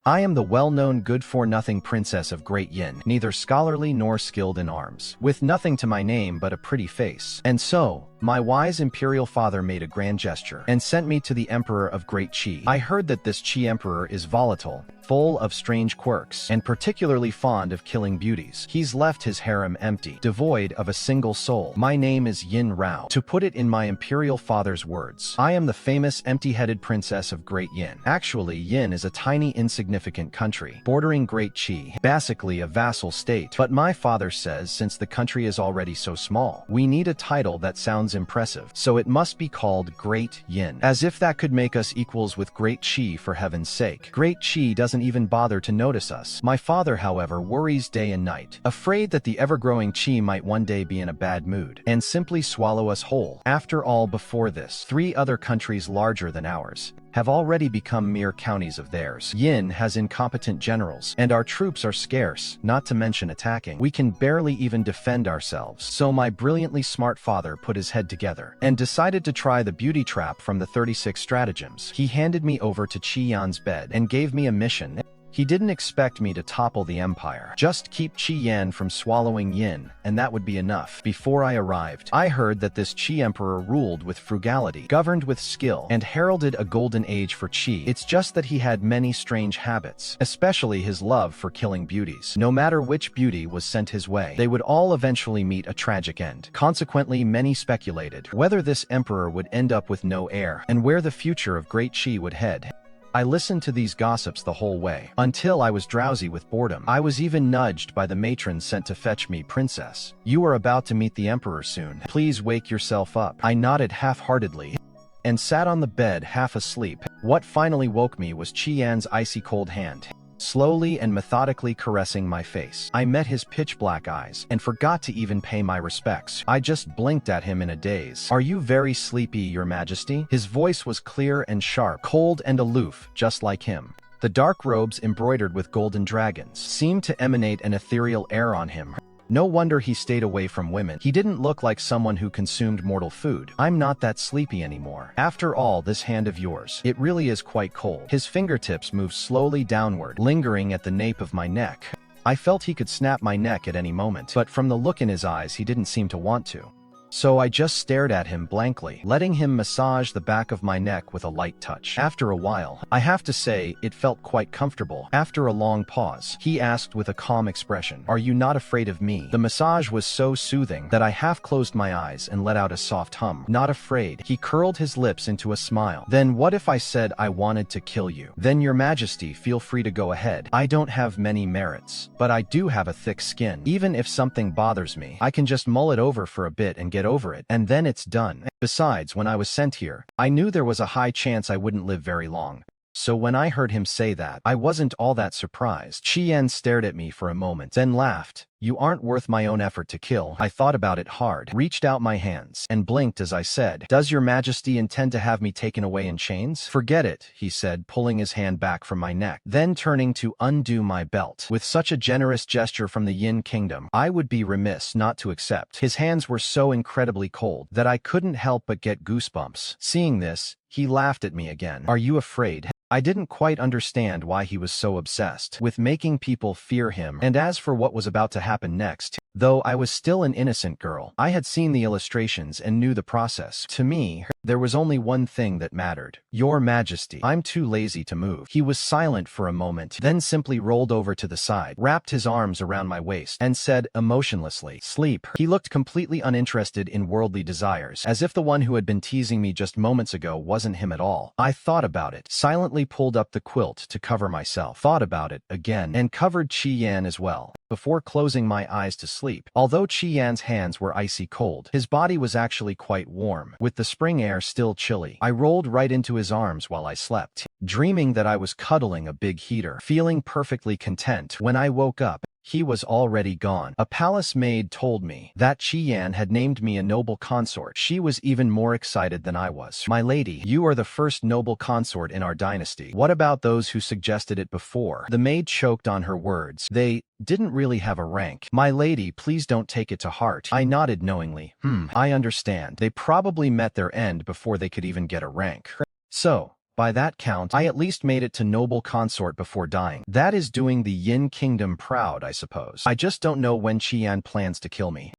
I am the well-known good-for-nothing princess of Great Yin, neither scholarly nor skilled in arms, with nothing to my name but a pretty face. And so, my wise imperial father made a grand gesture and sent me to the emperor of Great Qi. I heard that this Qi emperor is volatile, full of strange quirks, and particularly fond of killing beauties. He's left his harem empty, devoid of a single soul. My name is Yin Rao. To put it in my imperial father's words, I am the famous empty-headed princess of Great Yin. Actually, Yin is a tiny, insignificant country, bordering Great Qi, basically a vassal state. But my father says since the country is already so small, we need a title that sounds impressive, so it must be called Great Yin. As if that could make us equals with Great Qi, for heaven's sake. Great Qi doesn't even bother to notice us. My father, however, worries day and night, afraid that the ever-growing Qi might one day be in a bad mood and simply swallow us whole. After all, before this, 3 other countries larger than ours have already become mere counties of theirs. Yin has incompetent generals, and our troops are scarce, not to mention attacking. We can barely even defend ourselves. So my brilliantly smart father put his head together and decided to try the beauty trap from the 36 stratagems. He handed me over to Qi Yan's bed and gave me a mission. He didn't expect me to topple the empire. Just keep Qi Yan from swallowing Yin, and that would be enough. Before I arrived, I heard that this Qi emperor ruled with frugality, governed with skill, and heralded a golden age for Qi. It's just that he had many strange habits, especially his love for killing beauties. No matter which beauty was sent his way, they would all eventually meet a tragic end. Consequently, many speculated whether this emperor would end up with no heir, and where the future of Great Qi would head. I listened to these gossips the whole way, until I was drowsy with boredom. I was even nudged by the matron sent to fetch me. Princess, you are about to meet the emperor soon. Please wake yourself up. I nodded half-heartedly and sat on the bed half asleep. What finally woke me was Qi Yan's icy cold hand, slowly and methodically caressing my face. I met his pitch-black eyes and forgot to even pay my respects. I just blinked at him in a daze. Are you very sleepy, Your Majesty? His voice was clear and sharp, cold and aloof, just like him. The dark robes embroidered with golden dragons seemed to emanate an ethereal air on him. No wonder he stayed away from women. He didn't look like someone who consumed mortal food. I'm not that sleepy anymore. After all, this hand of yours, it really is quite cold. His fingertips moved slowly downward, lingering at the nape of my neck. I felt he could snap my neck at any moment, but from the look in his eyes, he didn't seem to want to. So I just stared at him blankly, letting him massage the back of my neck with a light touch. After a while, I have to say, it felt quite comfortable. After a long pause, he asked with a calm expression, "Are you not afraid of me?" The massage was so soothing that I half closed my eyes and let out a soft hum. Not afraid. He curled his lips into a smile. Then what if I said I wanted to kill you? Then, Your Majesty, feel free to go ahead. I don't have many merits, but I do have a thick skin. Even if something bothers me, I can just mull it over for a bit and get over it, and then it's done. Besides, when I was sent here, I knew there was a high chance I wouldn't live very long. So when I heard him say that, I wasn't all that surprised. Qi Yan stared at me for a moment, then laughed. You aren't worth my own effort to kill. I thought about it hard, reached out my hands, and blinked as I said, "Does Your Majesty intend to have me taken away in chains?" "Forget it," he said, pulling his hand back from my neck, then turning to undo my belt. With such a generous gesture from the Yin Kingdom, I would be remiss not to accept. His hands were so incredibly cold that I couldn't help but get goosebumps. Seeing this, he laughed at me again. "Are you afraid?" I didn't quite understand why he was so obsessed with making people fear him, and as for what was about to happen next, though I was still an innocent girl, I had seen the illustrations and knew the process. To me, there was only one thing that mattered. "Your Majesty, I'm too lazy to move." He was silent for a moment, then simply rolled over to the side, wrapped his arms around my waist, and said emotionlessly, "Sleep." He looked completely uninterested in worldly desires, as if the one who had been teasing me just moments ago wasn't him at all. I thought about it, silently pulled up the quilt to cover myself, thought about it again, and covered Qi Yan as well, before closing my eyes to sleep. Although Qi Yan's hands were icy cold, his body was actually quite warm, with the spring air still chilly. I rolled right into his arms while I slept, dreaming that I was cuddling a big heater, feeling perfectly content. When I woke up, he was already gone. A palace maid told me that Qi Yan had named me a noble consort. She was even more excited than I was. "My lady, you are the first noble consort in our dynasty. What about those who suggested it before?" The maid choked on her words. "They didn't really have a rank." "My lady, please don't take it to heart." I nodded knowingly. I understand. They probably met their end before they could even get a rank. So, By that count, I at least made it to Noble Consort before dying. That is doing the Yin Kingdom proud, I suppose. I just don't know when Qian plans to kill me.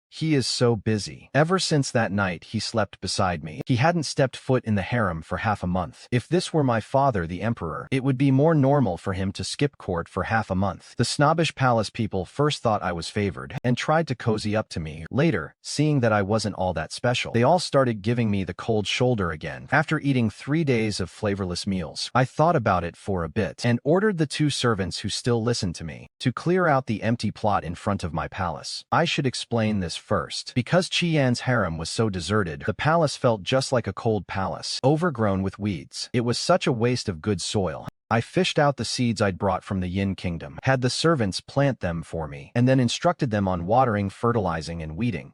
He is so busy. Ever since that night, he slept beside me. He hadn't stepped foot in the harem for half a month. If this were my father, the emperor, it would be more normal for him to skip court for half a month. The snobbish palace people first thought I was favored and tried to cozy up to me. Later, seeing that I wasn't all that special, they all started giving me the cold shoulder again. After eating 3 days of flavorless meals, I thought about it for a bit and ordered the 2 servants who still listened to me to clear out the empty plot in front of my palace. I should explain this first. Because Qian's harem was so deserted, the palace felt just like a cold palace, overgrown with weeds. It was such a waste of good soil. I fished out the seeds I'd brought from the Yin Kingdom, had the servants plant them for me, and then instructed them on watering, fertilizing, and weeding.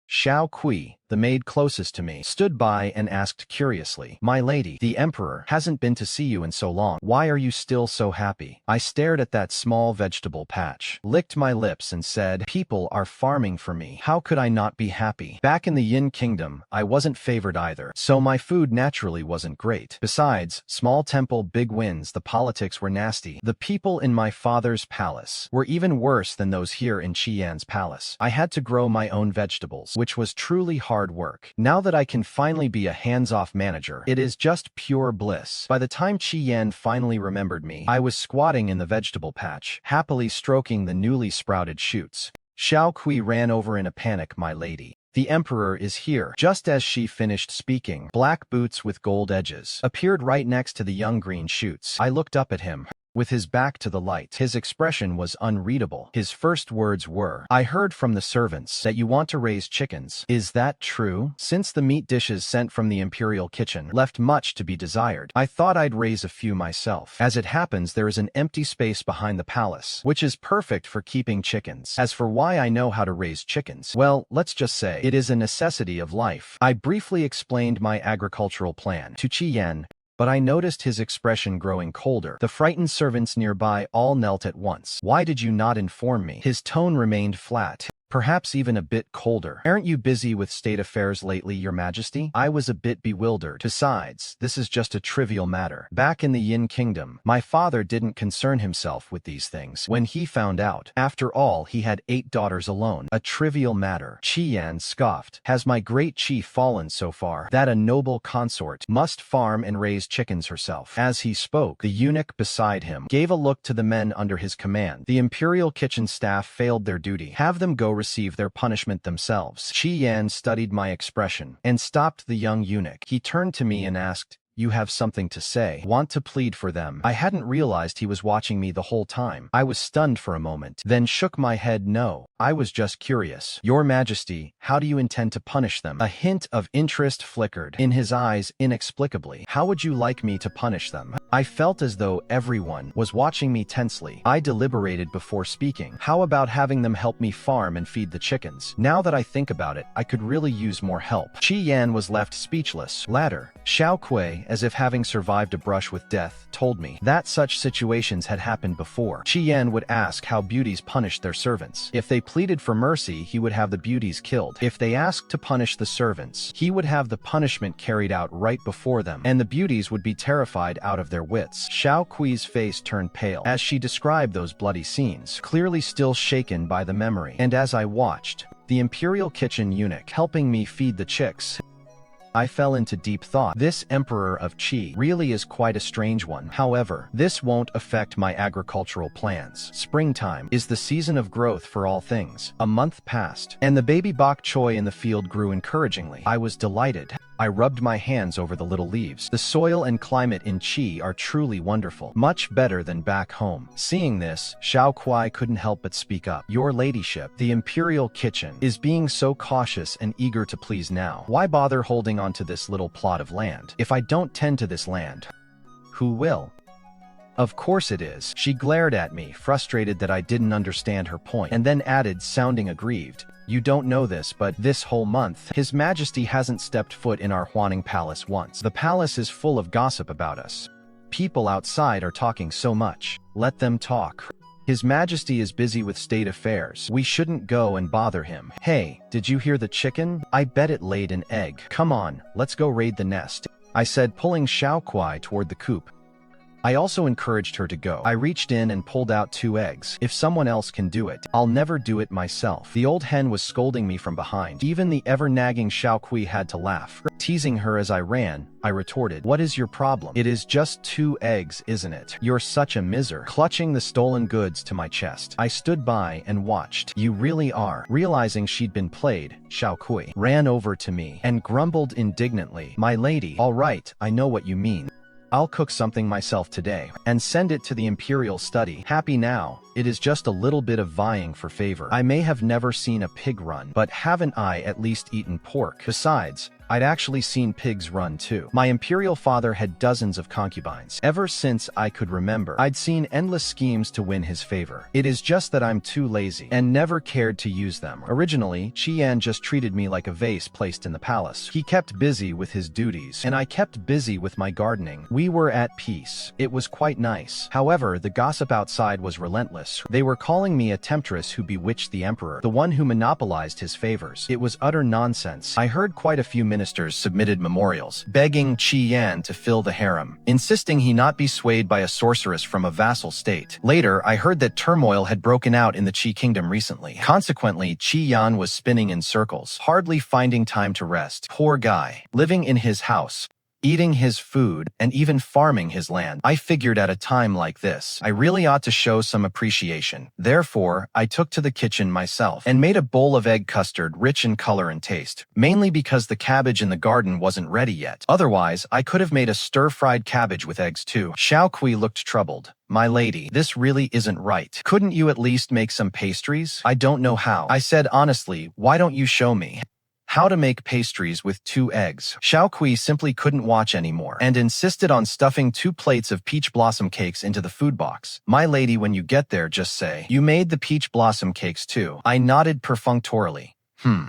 Xiao Kui, the maid closest to me, stood by and asked curiously, "My lady, the emperor hasn't been to see you in so long. Why are you still so happy?" I stared at that small vegetable patch, licked my lips and said, "People are farming for me. How could I not be happy? Back in the Yin Kingdom, I wasn't favored either, so my food naturally wasn't great. Besides, small temple, big wins, the politics were nasty. The people in my father's palace were even worse than those here in Qian's palace. I had to grow my own vegetables, which was truly hard work. Now that I can finally be a hands-off manager, it is just pure bliss." By the time Qian finally remembered me, I was squatting in the vegetable patch, happily stroking the newly sprouted shoots. Xiao Kui ran over in a panic, "My lady, the emperor is here." Just as she finished speaking, black boots with gold edges appeared right next to the young green shoots. I looked up at him. With his back to the light, his expression was unreadable. His first words were, "I heard from the servants that you want to raise chickens. Is that true?" Since the meat dishes sent from the imperial kitchen left much to be desired, I thought I'd raise a few myself. As it happens, there is an empty space behind the palace, which is perfect for keeping chickens. As for why I know how to raise chickens, well, let's just say it is a necessity of life. I briefly explained my agricultural plan to Qian, but I noticed his expression growing colder. The frightened servants nearby all knelt at once. "Why did you not inform me?" His tone remained flat, perhaps even a bit colder. "Aren't you busy with state affairs lately, Your Majesty?" I was a bit bewildered. Besides, this is just a trivial matter. Back in the Yin Kingdom, my father didn't concern himself with these things. When he found out, after all, he had 8 daughters alone. A trivial matter. Qian scoffed. "Has my great chief fallen so far that a noble consort must farm and raise chickens herself?" As he spoke, the eunuch beside him gave a look to the men under his command. The imperial kitchen staff failed their duty. Have them go receive their punishment themselves. Qian studied my expression and stopped the young eunuch. He turned to me and asked, "You have something to say? Want to plead for them?" I hadn't realized he was watching me the whole time. I was stunned for a moment, then shook my head. "No, I was just curious." "Your Majesty, how do you intend to punish them?" A hint of interest flickered in his eyes inexplicably. "How would you like me to punish them?" I felt as though everyone was watching me tensely. I deliberated before speaking. "How about having them help me farm and feed the chickens? Now that I think about it, I could really use more help." Qian was left speechless. Later, Xiao Kui, as if having survived a brush with death, told me that such situations had happened before. Qian would ask how beauties punished their servants. If they pleaded for mercy, he would have the beauties killed. If they asked to punish the servants, he would have the punishment carried out right before them, and the beauties would be terrified out of their wits. Xiao Kui's face turned pale as she described those bloody scenes, clearly still shaken by the memory. And as I watched, the imperial kitchen eunuch helping me feed the chicks, I fell into deep thought. This Emperor of Qi really is quite a strange one. However, this won't affect my agricultural plans. Springtime is the season of growth for all things. A month passed, and the baby bok choy in the field grew encouragingly. I was delighted. I rubbed my hands over the little leaves. The soil and climate in Qi are truly wonderful, much better than back home. Seeing this, Xiao Kui couldn't help but speak up. "Your ladyship, the imperial kitchen is being so cautious and eager to please now. Why bother holding on to this little plot of land? If I don't tend to this land, who will?" "Of course it is." She glared at me, frustrated that I didn't understand her point, and then added, sounding aggrieved, "You don't know this, but this whole month, His Majesty hasn't stepped foot in our Huaning Palace once. The palace is full of gossip about us. People outside are talking so much. Let them talk. His Majesty is busy with state affairs. We shouldn't go and bother him." "Hey, did you hear the chicken? I bet it laid an egg. Come on, let's go raid the nest." I said, pulling Xiao Kuai toward the coop. I also encouraged her to go. I reached in and pulled out 2 eggs. If someone else can do it, I'll never do it myself. The old hen was scolding me from behind. Even the ever-nagging Xiao Kui had to laugh. Teasing her as I ran, I retorted, "What is your problem? It is just 2 eggs, isn't it? You're such a miser." Clutching the stolen goods to my chest, I stood by and watched. "You really are." Realizing she'd been played, Xiao Kui ran over to me and grumbled indignantly, "My lady, all right, I know what you mean. I'll cook something myself today and send it to the imperial study. Happy now, it is just a little bit of vying for favor. I may have never seen a pig run, but haven't I at least eaten pork? Besides, I'd actually seen pigs run too. My imperial father had dozens of concubines. Ever since I could remember, I'd seen endless schemes to win his favor. It is just that I'm too lazy and never cared to use them. Originally, Qian just treated me like a vase placed in the palace. He kept busy with his duties, and I kept busy with my gardening. We were at peace. It was quite nice. However, the gossip outside was relentless. They were calling me a temptress who bewitched the emperor, the one who monopolized his favors. It was utter nonsense. I heard quite a few ministers submitted memorials, begging Qi Yan to fill the harem, insisting he not be swayed by a sorceress from a vassal state. Later, I heard that turmoil had broken out in the Qi Kingdom recently. Consequently, Qi Yan was spinning in circles, hardly finding time to rest. Poor guy, living in his house, eating his food, and even farming his land. I figured at a time like this, I really ought to show some appreciation. Therefore, I took to the kitchen myself and made a bowl of egg custard rich in color and taste, mainly because the cabbage in the garden wasn't ready yet. Otherwise, I could have made a stir-fried cabbage with eggs too. Xiao Kui looked troubled. "My lady, this really isn't right. Couldn't you at least make some pastries?" "I don't know how." I said honestly, "Why don't you show me how to make pastries with 2 eggs?" Xiao Kui simply couldn't watch anymore and insisted on stuffing 2 plates of peach blossom cakes into the food box. "My lady, when you get there, just say, 'You made the peach blossom cakes too.'" I nodded perfunctorily.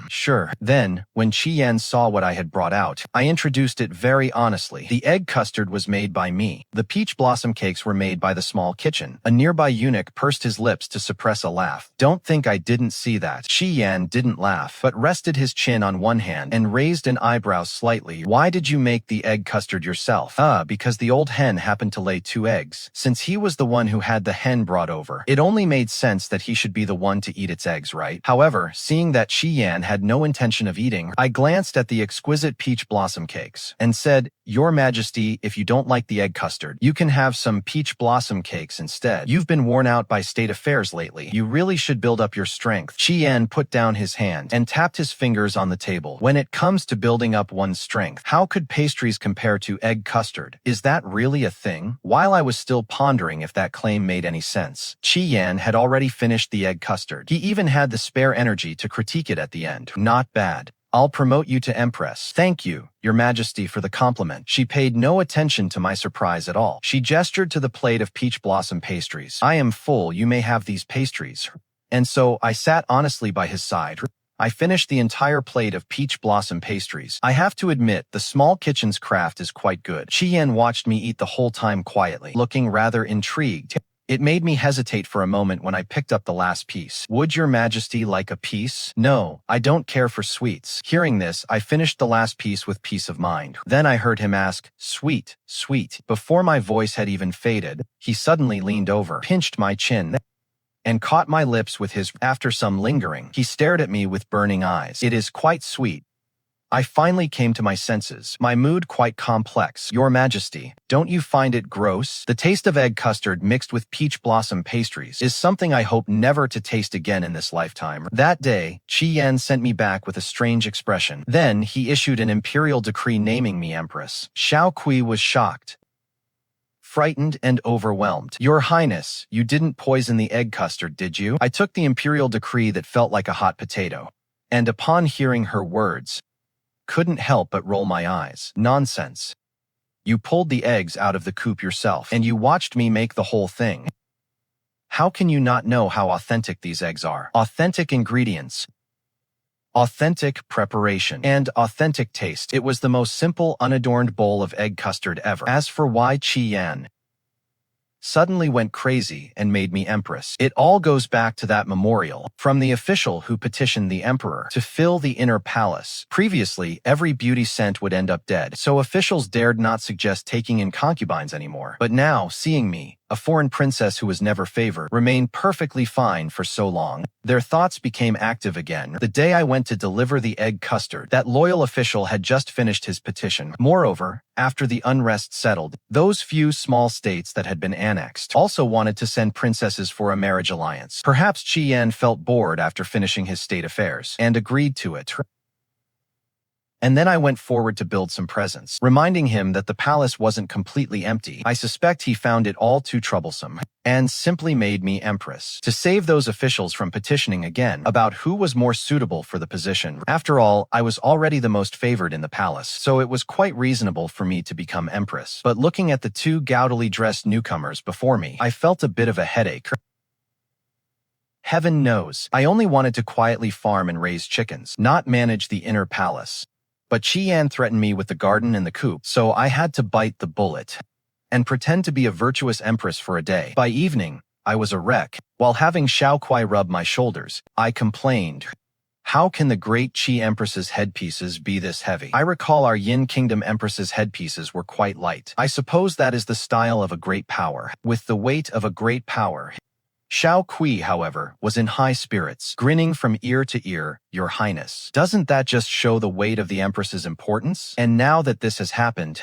Sure. Then, when Qi Yan saw what I had brought out, I introduced it very honestly. The egg custard was made by me. The peach blossom cakes were made by the small kitchen. A nearby eunuch pursed his lips to suppress a laugh. Don't think I didn't see that. Qi Yan didn't laugh, but rested his chin on one hand and raised an eyebrow slightly. "Why did you make the egg custard yourself?" Because the old hen happened to lay 2 eggs. Since he was the one who had the hen brought over, it only made sense that he should be the one to eat its eggs, right? However, seeing that Qi Yan had no intention of eating, I glanced at the exquisite peach blossom cakes and said, "Your Majesty, if you don't like the egg custard, you can have some peach blossom cakes instead. You've been worn out by state affairs lately. You really should build up your strength." Qi Yan put down his hand and tapped his fingers on the table. "When it comes to building up one's strength, how could pastries compare to egg custard? Is that really a thing?" While I was still pondering if that claim made any sense, Qi Yan had already finished the egg custard. He even had the spare energy to critique it at the end. "Not bad. I'll promote you to Empress." "Thank you, Your Majesty, for the compliment." She paid no attention to my surprise at all. She gestured to the plate of peach blossom pastries. "I am full, you may have these pastries." And so I sat honestly by his side. I finished the entire plate of peach blossom pastries. I have to admit, the small kitchen's craft is quite good. Qi Yan watched me eat the whole time quietly, looking rather intrigued. It made me hesitate for a moment when I picked up the last piece. "Would Your Majesty like a piece?" "No, I don't care for sweets." Hearing this, I finished the last piece with peace of mind. Then I heard him ask, "Sweet, sweet." Before my voice had even faded, he suddenly leaned over, pinched my chin, and caught my lips with his. After some lingering, he stared at me with burning eyes. "It is quite sweet." I finally came to my senses, my mood quite complex. "Your Majesty, don't you find it gross? The taste of egg custard mixed with peach blossom pastries is something I hope never to taste again in this lifetime." That day, Qi Yan sent me back with a strange expression. Then he issued an imperial decree naming me Empress. Xiao Kui was shocked, frightened, and overwhelmed. "Your Highness, you didn't poison the egg custard, did you?" I took the imperial decree that felt like a hot potato, and upon hearing her words, couldn't help but roll my eyes. "Nonsense. You pulled the eggs out of the coop yourself, and you watched me make the whole thing. How can you not know how authentic these eggs are? Authentic ingredients, authentic preparation, and authentic taste. It was the most simple, unadorned bowl of egg custard ever." As for why Qi Yan suddenly went crazy and made me empress. It all goes back to that memorial from the official who petitioned the emperor to fill the inner palace. Previously, every beauty sent would end up dead, so officials dared not suggest taking in concubines anymore. But now, seeing me, a foreign princess who was never favored, remained perfectly fine for so long, their thoughts became active again. The day I went to deliver the egg custard, that loyal official had just finished his petition. Moreover, after the unrest settled, those few small states that had been annexed also wanted to send princesses for a marriage alliance. Perhaps Qi Yan felt bored after finishing his state affairs, and agreed to it. And then I went forward to build some presents, reminding him that the palace wasn't completely empty. I suspect he found it all too troublesome, and simply made me empress, to save those officials from petitioning again about who was more suitable for the position. After all, I was already the most favored in the palace, so it was quite reasonable for me to become empress. But looking at the two gaudily dressed newcomers before me, I felt a bit of a headache. Heaven knows, I only wanted to quietly farm and raise chickens, not manage the inner palace. But Qi Yan threatened me with the garden and the coop, so I had to bite the bullet and pretend to be a virtuous empress for a day. By evening, I was a wreck. While having Xiao Kuai rub my shoulders, I complained, "How can the great Qi Empress's headpieces be this heavy?" I recall our Yin Kingdom Empress's headpieces were quite light. I suppose that is the style of a great power, with the weight of a great power. Xiao Kui, however, was in high spirits, grinning from ear to ear, "Your Highness. Doesn't that just show the weight of the Empress's importance? And now that this has happened,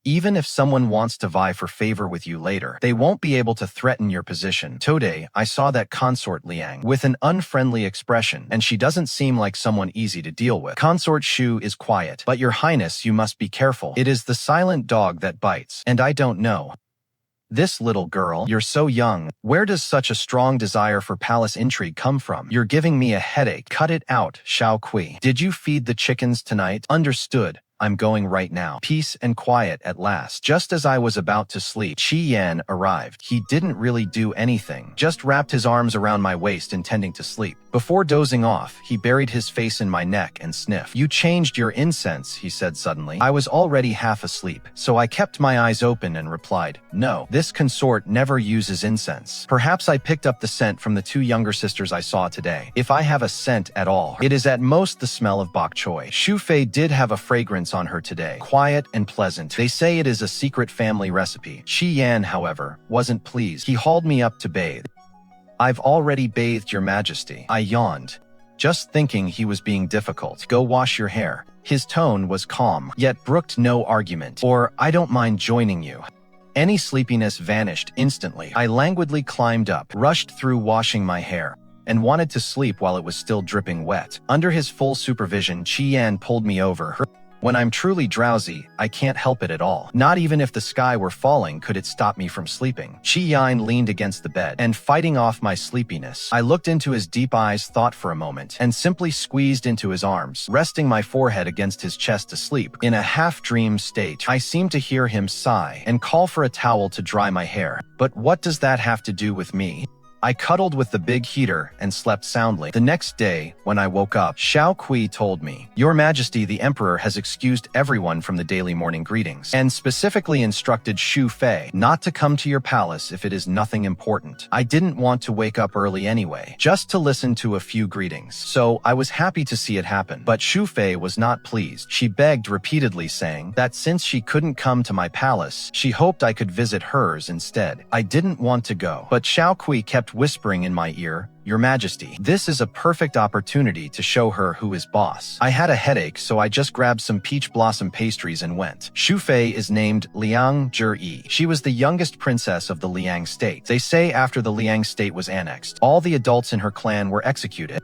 even if someone wants to vie for favor with you later, they won't be able to threaten your position." Today, I saw that consort Liang with an unfriendly expression, and she doesn't seem like someone easy to deal with. Consort Shu is quiet, but Your Highness, you must be careful. It is the silent dog that bites, and I don't know. This little girl, you're so young. Where does such a strong desire for palace intrigue come from? You're giving me a headache. Cut it out, Xiao Kui. Did you feed the chickens tonight? Understood. I'm going right now. Peace and quiet at last. Just as I was about to sleep, Qi Yan arrived. He didn't really do anything, just wrapped his arms around my waist intending to sleep. Before dozing off, he buried his face in my neck and sniffed. "You changed your incense," he said suddenly. I was already half asleep, so I kept my eyes open and replied, "No, this consort never uses incense. Perhaps I picked up the scent from the two younger sisters I saw today. If I have a scent at all, it is at most the smell of bok choy." Shu Fei did have a fragrance on her today, quiet and pleasant. They say it is a secret family recipe. Qi Yan, however, wasn't pleased. He hauled me up to bathe. "I've already bathed, Your Majesty." I yawned, just thinking he was being difficult. "Go wash your hair." His tone was calm, yet brooked no argument. "Or, I don't mind joining you." Any sleepiness vanished instantly. I languidly climbed up, rushed through washing my hair, and wanted to sleep while it was still dripping wet. Under his full supervision, Qi Yan pulled me over. When I'm truly drowsy, I can't help it at all. Not even if the sky were falling could it stop me from sleeping. Qi Yan leaned against the bed, and fighting off my sleepiness, I looked into his deep eyes, thought for a moment, and simply squeezed into his arms, resting my forehead against his chest to sleep. In a half-dream state, I seemed to hear him sigh and call for a towel to dry my hair. But what does that have to do with me? I cuddled with the big heater and slept soundly. The next day, when I woke up, Xiao Kui told me, "Your Majesty, the Emperor has excused everyone from the daily morning greetings, and specifically instructed Shu Fei not to come to your palace if it is nothing important." I didn't want to wake up early anyway, just to listen to a few greetings, so I was happy to see it happen. But Shu Fei was not pleased. She begged repeatedly, saying that since she couldn't come to my palace, she hoped I could visit hers instead. I didn't want to go, but Xiao Kui kept whispering in my ear, "Your Majesty, this is a perfect opportunity to show her who is boss." I had a headache, so I just grabbed some peach blossom pastries and went. Shu Fei is named Liang Zhi. She was the youngest princess of the Liang state. They say after the Liang state was annexed, all the adults in her clan were executed,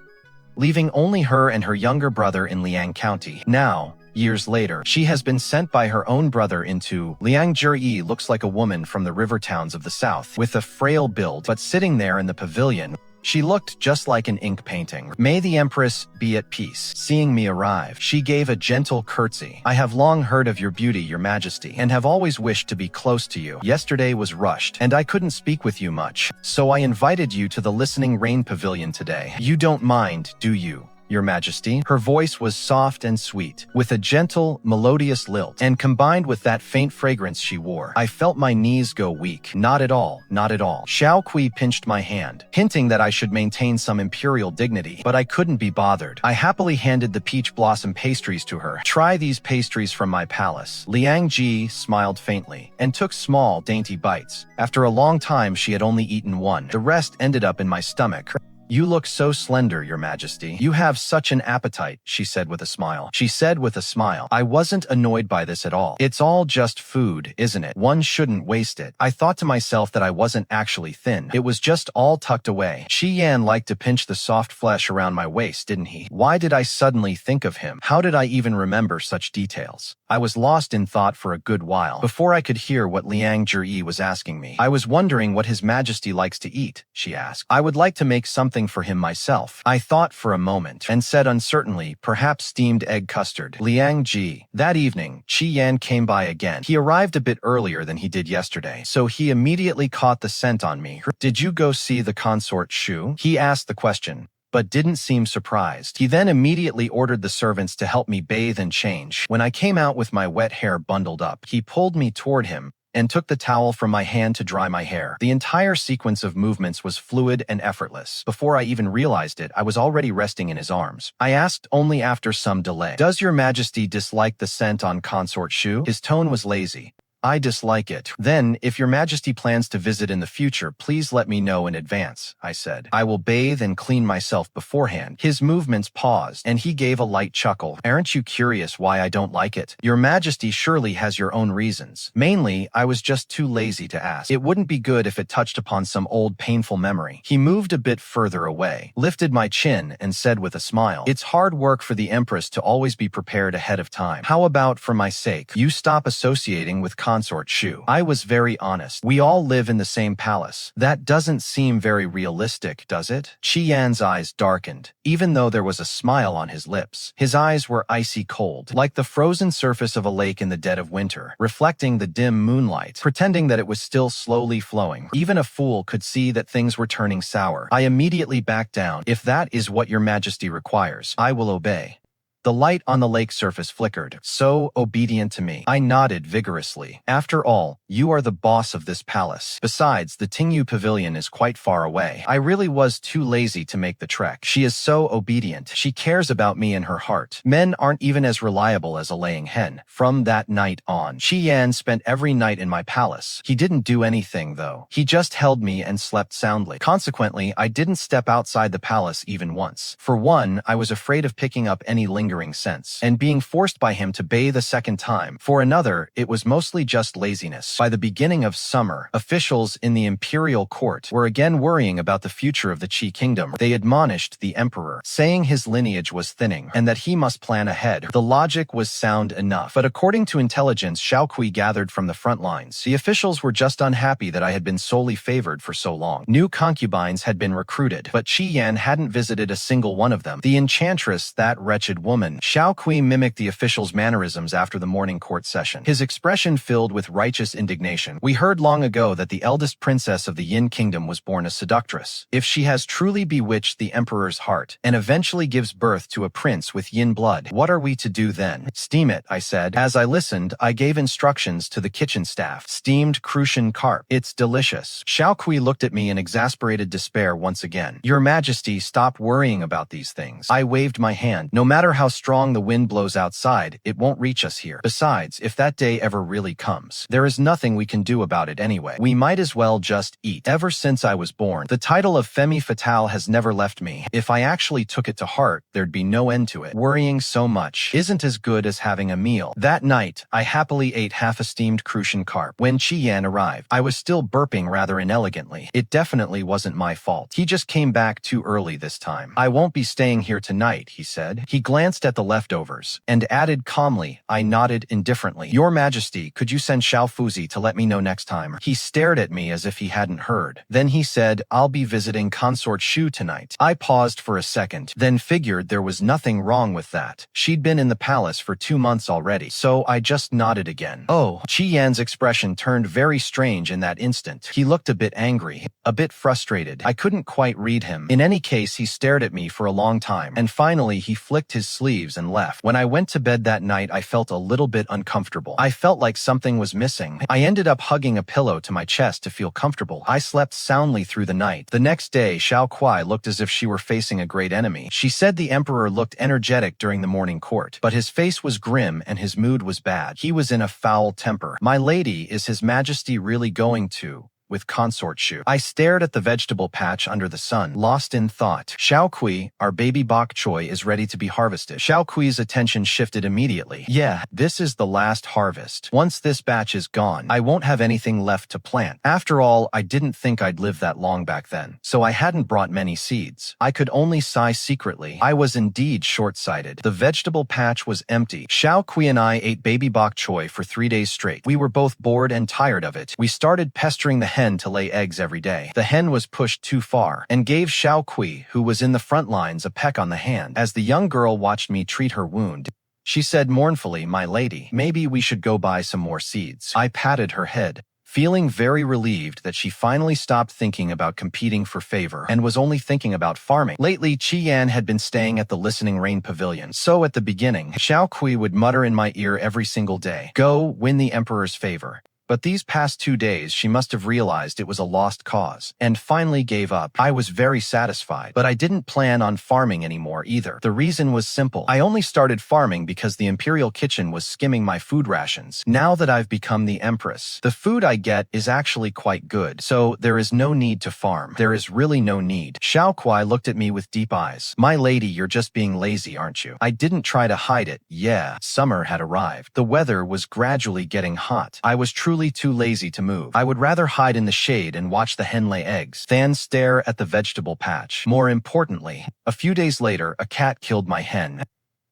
leaving only her and her younger brother in Liang County. Now, years later, she has been sent by her own brother into Liang Zhi. Looks like a woman from the river towns of the south, with a frail build, but sitting there in the pavilion, she looked just like an ink painting. "May the Empress be at peace." Seeing me arrive, she gave a gentle curtsy. "I have long heard of your beauty, Your Majesty, and have always wished to be close to you. Yesterday was rushed, and I couldn't speak with you much, so I invited you to the Listening Rain Pavilion today. You don't mind, do you?" Your Majesty." Her voice was soft and sweet, with a gentle, melodious lilt, and combined with that faint fragrance she wore, I felt my knees go weak. "Not at all, not at all." Xiao Kui pinched my hand, hinting that I should maintain some imperial dignity, but I couldn't be bothered. I happily handed the peach blossom pastries to her. "Try these pastries from my palace." Liang Ji smiled faintly, and took small, dainty bites. After a long time she had only eaten one. The rest ended up in my stomach. "You look so slender, Your Majesty. You have such an appetite," she said with a smile. I wasn't annoyed by this at all. "It's all just food, isn't it? One shouldn't waste it." I thought to myself that I wasn't actually thin. It was just all tucked away. Shi Yan liked to pinch the soft flesh around my waist, didn't he? Why did I suddenly think of him? How did I even remember such details? I was lost in thought for a good while, before I could hear what Liang Zhi was asking me. "I was wondering what His Majesty likes to eat," she asked. "I would like to make something for him myself." I thought for a moment, and said uncertainly, "Perhaps steamed egg custard." Liang Ji. That evening, Qi Yan came by again. He arrived a bit earlier than he did yesterday, so he immediately caught the scent on me. "Did you go see the consort Shu?" He asked the question, but didn't seem surprised. He then immediately ordered the servants to help me bathe and change. When I came out with my wet hair bundled up, he pulled me toward him and took the towel from my hand to dry my hair. The entire sequence of movements was fluid and effortless. Before I even realized it, I was already resting in his arms. I asked only after some delay, "Does Your Majesty dislike the scent on Consort Shu?" His tone was lazy. "I dislike it." "Then, if Your Majesty plans to visit in the future, please let me know in advance," I said. "I will bathe and clean myself beforehand." His movements paused, and he gave a light chuckle. "Aren't you curious why I don't like it? Your Majesty surely has your own reasons. Mainly, I was just too lazy to ask. It wouldn't be good if it touched upon some old painful memory." He moved a bit further away, lifted my chin, and said with a smile, "It's hard work for the Empress to always be prepared ahead of time. How about, for my sake, you stop associating with Consort Shu?" I was very honest. "We all live in the same palace. That doesn't seem very realistic, does it?" Qi Yan's eyes darkened, even though there was a smile on his lips. His eyes were icy cold, like the frozen surface of a lake in the dead of winter, reflecting the dim moonlight, pretending that it was still slowly flowing. Even a fool could see that things were turning sour. I immediately backed down. "If that is what Your Majesty requires, I will obey." The light on the lake surface flickered, so obedient to me. I nodded vigorously. "After all, you are the boss of this palace. Besides, the Tingyu Pavilion is quite far away. I really was too lazy to make the trek. She is so obedient. She cares about me in her heart. Men aren't even as reliable as a laying hen." From that night on, Qi Yan spent every night in my palace. He didn't do anything, though. He just held me and slept soundly. Consequently, I didn't step outside the palace even once. For one, I was afraid of picking up any lingering sense, and being forced by him to bathe a second time. For another, it was mostly just laziness. By the beginning of summer, officials in the imperial court were again worrying about the future of the Qi Kingdom. They admonished the emperor, saying his lineage was thinning, and that he must plan ahead. The logic was sound enough, but according to intelligence Xiao Kui gathered from the front lines, the officials were just unhappy that I had been solely favored for so long. New concubines had been recruited, but Qi Yan hadn't visited a single one of them. The enchantress, that wretched woman. Xiao Kui mimicked the official's mannerisms after the morning court session, his expression filled with righteous indignation. "We heard long ago that the eldest princess of the Yin Kingdom was born a seductress. If she has truly bewitched the emperor's heart, and eventually gives birth to a prince with Yin blood, what are we to do then?" "Steam it," I said. As I listened, I gave instructions to the kitchen staff. "Steamed crucian carp. It's delicious." Xiao Kui looked at me in exasperated despair once again. "Your Majesty, stop worrying about these things." I waved my hand. "No matter how strong the wind blows outside, it won't reach us here. Besides, if that day ever really comes, there is nothing we can do about it anyway. We might as well just eat." Ever since I was born, the title of Femme Fatale has never left me. If I actually took it to heart, there'd be no end to it. Worrying so much isn't as good as having a meal. That night, I happily ate half a steamed crucian carp. When Qi Yan arrived, I was still burping rather inelegantly. It definitely wasn't my fault. He just came back too early this time. "I won't be staying here tonight," he said. He glanced glanced at the leftovers, and added calmly. I nodded indifferently. Your Majesty, could you send Xiao Fuzi to let me know next time? He stared at me as if he hadn't heard. Then he said, I'll be visiting Consort Shu tonight. I paused for a second, then figured there was nothing wrong with that. She'd been in the palace for 2 months already, so I just nodded again. Oh, Qi Yan's expression turned very strange in that instant. He looked a bit angry, a bit frustrated. I couldn't quite read him. In any case, he stared at me for a long time, and finally he flicked his sleeves and left. When I went to bed that night, I felt a little bit uncomfortable. I felt like something was missing. I ended up hugging a pillow to my chest to feel comfortable. I slept soundly through the night. The next day, Xiao Kuai looked as if she were facing a great enemy. She said the emperor looked energetic during the morning court, but his face was grim and his mood was bad. He was in a foul temper. My lady, is His Majesty really going to with Consort Shu? I stared at the vegetable patch under the sun, lost in thought. Xiao Kui, our baby bok choy is ready to be harvested. Xiao Kui's attention shifted immediately. Yeah, this is the last harvest. Once this batch is gone, I won't have anything left to plant. After all, I didn't think I'd live that long back then, so I hadn't brought many seeds. I could only sigh secretly. I was indeed short-sighted. The vegetable patch was empty. Xiao Kui and I ate baby bok choy for 3 days straight. We were both bored and tired of it. We started pestering the hen to lay eggs every day. The hen was pushed too far and gave Xiao Kui, who was in the front lines, a peck on the hand. As the young girl watched me treat her wound, she said mournfully, My lady, maybe we should go buy some more seeds. I patted her head, feeling very relieved that she finally stopped thinking about competing for favor and was only thinking about farming. Lately, Qi Yan had been staying at the Listening Rain Pavilion, so at the beginning, Xiao Kui would mutter in my ear every single day, Go, win the emperor's favor. But these past 2 days, she must have realized it was a lost cause, and finally gave up. I was very satisfied, but I didn't plan on farming anymore either. The reason was simple. I only started farming because the Imperial Kitchen was skimming my food rations. Now that I've become the Empress, the food I get is actually quite good, so there is no need to farm. There is really no need. Xiao Kuai looked at me with deep eyes. My lady, you're just being lazy, aren't you? I didn't try to hide it. Yeah, summer had arrived. The weather was gradually getting hot. I was truly too lazy to move. I would rather hide in the shade and watch the hen lay eggs than stare at the vegetable patch. More importantly, a few days later, a cat killed my hen.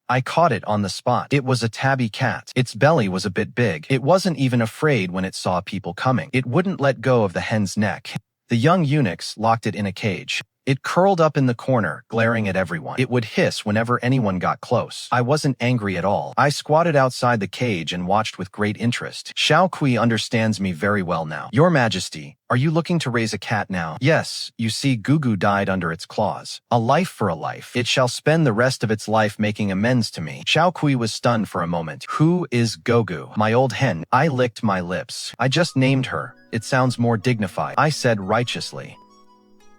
I caught it on the spot. It was a tabby cat. Its belly was a bit big. It wasn't even afraid when it saw people coming. It wouldn't let go of the hen's neck. The young eunuchs locked it in a cage. It curled up in the corner, glaring at everyone. It would hiss whenever anyone got close. I wasn't angry at all. I squatted outside the cage and watched with great interest. Xiao Kui understands me very well now. Your Majesty, are you looking to raise a cat now? Yes, you see, Gugu died under its claws. A life for a life. It shall spend the rest of its life making amends to me. Xiao Kui was stunned for a moment. Who is Gugu? My old hen. I licked my lips. I just named her. It sounds more dignified, I said righteously.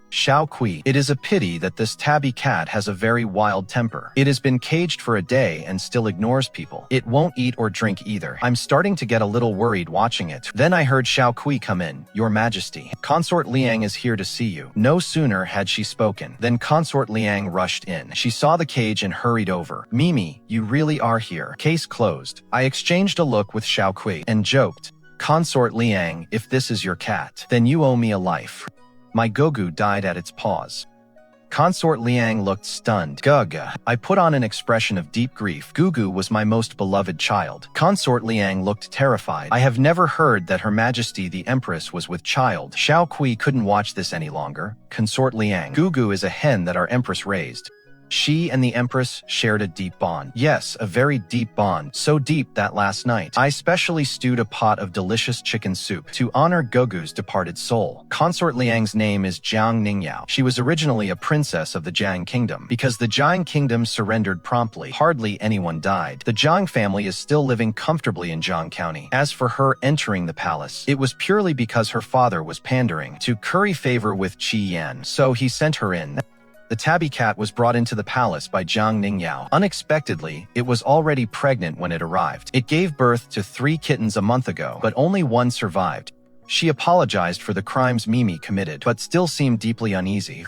Xiao Kui, it is a pity that this tabby cat has a very wild temper. It has been caged for a day and still ignores people. It won't eat or drink either. I'm starting to get a little worried watching it. Then I heard Xiao Kui come in. Your Majesty, Consort Liang is here to see you. No sooner had she spoken than Consort Liang rushed in. She saw the cage and hurried over. Mimi, you really are here. Case closed. I exchanged a look with Xiao Kui and joked, Consort Liang, if this is your cat, then you owe me a life. My Gugu died at its paws. Consort Liang looked stunned. Gugu. I put on an expression of deep grief. Gugu was my most beloved child. Consort Liang looked terrified. I have never heard that Her Majesty the Empress was with child. Xiao Kui couldn't watch this any longer. Consort Liang. Gugu is a hen that our Empress raised. She and the Empress shared a deep bond. Yes, a very deep bond. So deep that last night, I specially stewed a pot of delicious chicken soup to honor Gugu's departed soul. Consort Liang's name is Jiang Ningyao. She was originally a princess of the Jiang Kingdom. Because the Jiang Kingdom surrendered promptly, hardly anyone died. The Jiang family is still living comfortably in Jiang County. As for her entering the palace, it was purely because her father was pandering to curry favor with Qi Yan, so he sent her in. The tabby cat was brought into the palace by Jiang Ningyao. Unexpectedly, it was already pregnant when it arrived. It gave birth to 3 kittens a month ago, but only one survived. She apologized for the crimes Mimi committed, but still seemed deeply uneasy.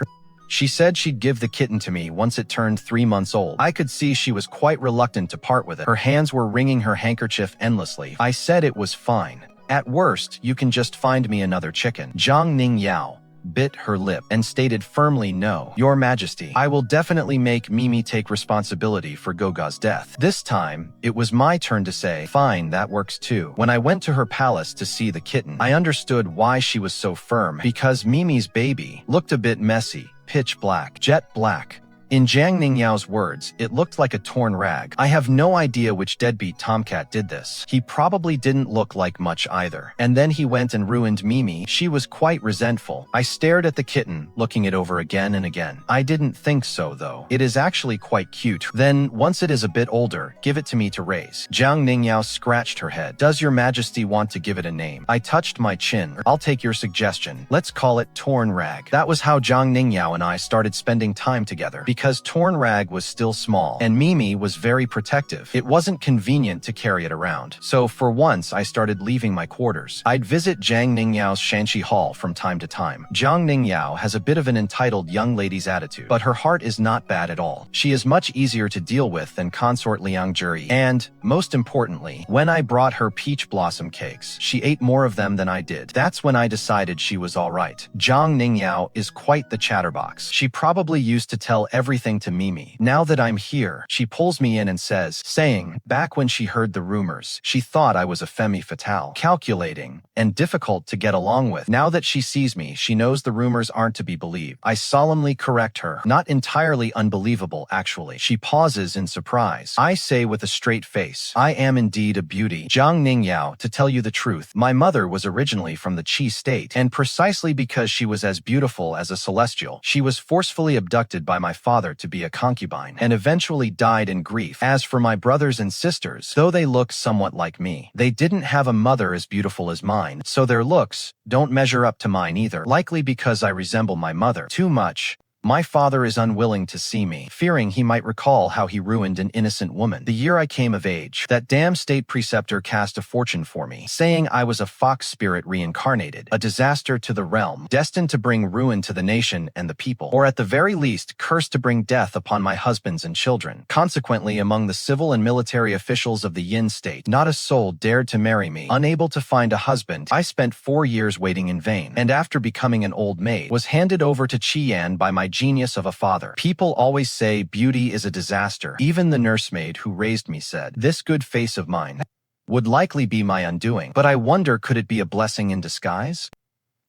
She said she'd give the kitten to me once it turned 3 months old. I could see she was quite reluctant to part with it. Her hands were wringing her handkerchief endlessly. I said it was fine. At worst, you can just find me another chicken. Jiang Ningyao. bit her lip, and stated firmly, "No, Your Majesty. I will definitely make Mimi take responsibility for Goga's death." This time, it was my turn to say, "Fine, that works too." When I went to her palace to see the kitten, I understood why she was so firm, because Mimi's baby looked a bit messy, pitch black, jet black. In Jiang Ningyao's words, it looked like a torn rag. I have no idea which deadbeat tomcat did this. He probably didn't look like much either. And then he went and ruined Mimi. She was quite resentful. I stared at the kitten, looking it over again and again. I didn't think so, though. It is actually quite cute. Then, once it is a bit older, give it to me to raise. Jiang Ningyao scratched her head. "Does Your Majesty want to give it a name?" I touched my chin. "I'll take your suggestion. Let's call it Torn Rag." That was how Jiang Ningyao and I started spending time together. Because Torn Rag was still small, and Mimi was very protective, it wasn't convenient to carry it around. So for once, I started leaving my quarters. I'd visit Jiang Ningyao's Shanxi Hall from time to time. Jiang Ningyao has a bit of an entitled young lady's attitude, but her heart is not bad at all. She is much easier to deal with than consort Liang Juri, and, most importantly, when I brought her peach blossom cakes, she ate more of them than I did. That's when I decided she was alright. Jiang Ningyao is quite the chatterbox. She probably used to tell everything to Mimi. Now that I'm here, she pulls me in and saying, back when she heard the rumors, she thought I was a femme fatale, calculating, and difficult to get along with. Now that she sees me, she knows the rumors aren't to be believed. I solemnly correct her. Not entirely unbelievable, actually. She pauses in surprise. I say with a straight face, "I am indeed a beauty. Jiang Ningyao, to tell you the truth, my mother was originally from the Qi state, and precisely because she was as beautiful as a celestial, she was forcefully abducted by my father to be a concubine, and eventually died in grief. As for my brothers and sisters, though they look somewhat like me, they didn't have a mother as beautiful as mine, so their looks don't measure up to mine either, likely because I resemble my mother too much. My father is unwilling to see me, fearing he might recall how he ruined an innocent woman. The year I came of age, that damn state preceptor cast a fortune for me, saying I was a fox spirit reincarnated, a disaster to the realm, destined to bring ruin to the nation and the people, or at the very least, cursed to bring death upon my husbands and children. Consequently, among the civil and military officials of the Yin state, not a soul dared to marry me. Unable to find a husband, I spent 4 years waiting in vain, and after becoming an old maid, was handed over to Qian by my genius of a father. People always say beauty is a disaster. Even the nursemaid who raised me said, this good face of mine would likely be my undoing. But I wonder, could it be a blessing in disguise?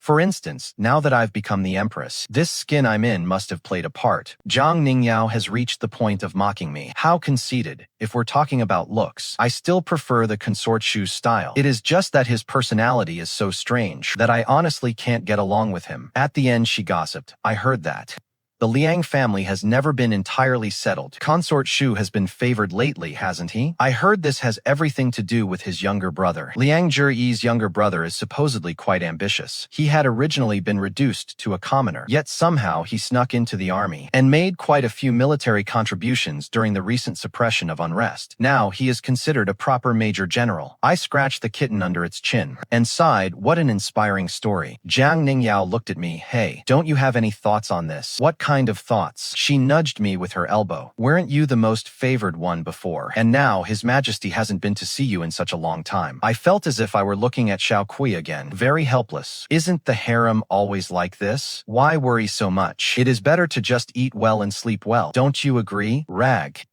For instance, now that I've become the Empress, this skin I'm in must have played a part. Jiang Ningyao has reached the point of mocking me. How conceited. If we're talking about looks, I still prefer the consort Shu's style. It is just that his personality is so strange that I honestly can't get along with him. At the end, she gossiped. I heard that the Liang family has never been entirely settled. Consort Shu has been favored lately, hasn't he? I heard this has everything to do with his younger brother. Liang Juri's younger brother is supposedly quite ambitious. He had originally been reduced to a commoner, yet somehow he snuck into the army and made quite a few military contributions during the recent suppression of unrest. Now he is considered a proper major general. I scratched the kitten under its chin and sighed, what an inspiring story. Jiang Ningyao looked at me. Hey, don't you have any thoughts on this? What kind of thoughts? She nudged me with her elbow. Weren't you the most favored one before? And now His Majesty hasn't been to see you in such a long time. I felt as if I were looking at Xiao Kui again, very helpless. Isn't the harem always like this? Why worry so much? It is better to just eat well and sleep well. Don't you agree? Rag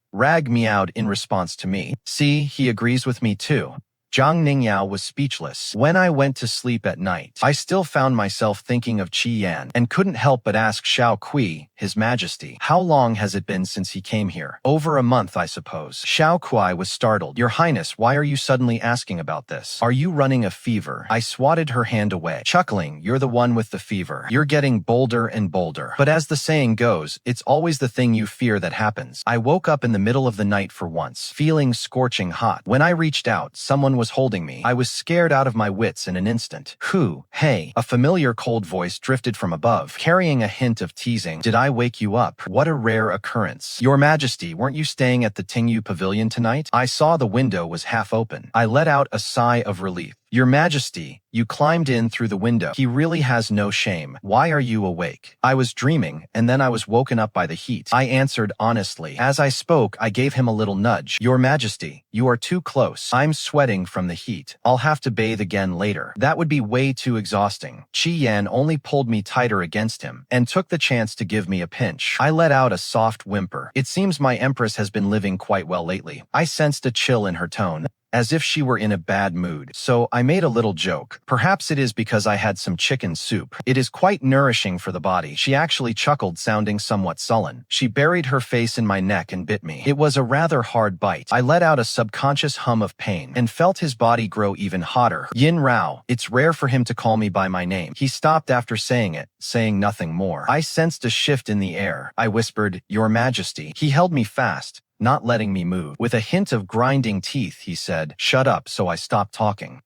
meowed in response to me. See, he agrees with me too. Jiang Ningyao was speechless. When I went to sleep at night, I still found myself thinking of Qi Yan and couldn't help but ask Xiao Kui, His Majesty, how long has it been since he came here? Over a month, I suppose. Xiao Kui was startled. Your Highness, why are you suddenly asking about this? Are you running a fever? I swatted her hand away, chuckling. You're the one with the fever. You're getting bolder and bolder. But as the saying goes, it's always the thing you fear that happens. I woke up in the middle of the night for once, feeling scorching hot. When I reached out, someone was holding me. I was scared out of my wits in an instant. Who? Hey. A familiar cold voice drifted from above, carrying a hint of teasing. Did I wake you up? What a rare occurrence. Your Majesty, weren't you staying at the Tingyu Pavilion tonight? I saw the window was half open. I let out a sigh of relief. Your Majesty, you climbed in through the window. He really has no shame. Why are you awake? I was dreaming, and then I was woken up by the heat. I answered honestly. As I spoke, I gave him a little nudge. Your Majesty, you are too close. I'm sweating from the heat. I'll have to bathe again later. That would be way too exhausting. Qi Yan only pulled me tighter against him, and took the chance to give me a pinch. I let out a soft whimper. It seems my Empress has been living quite well lately. I sensed a chill in her tone, as if she were in a bad mood. So I made a little joke. Perhaps it is because I had some chicken soup. It is quite nourishing for the body. She actually chuckled, sounding somewhat sullen. She buried her face in my neck and bit me. It was a rather hard bite. I let out a subconscious hum of pain and felt his body grow even hotter. Yin Rao. It's rare for him to call me by my name. He stopped after saying it, saying nothing more. I sensed a shift in the air. I whispered, Your Majesty. He held me fast, not letting me move. With a hint of grinding teeth, he said, Shut up, so I stopped talking.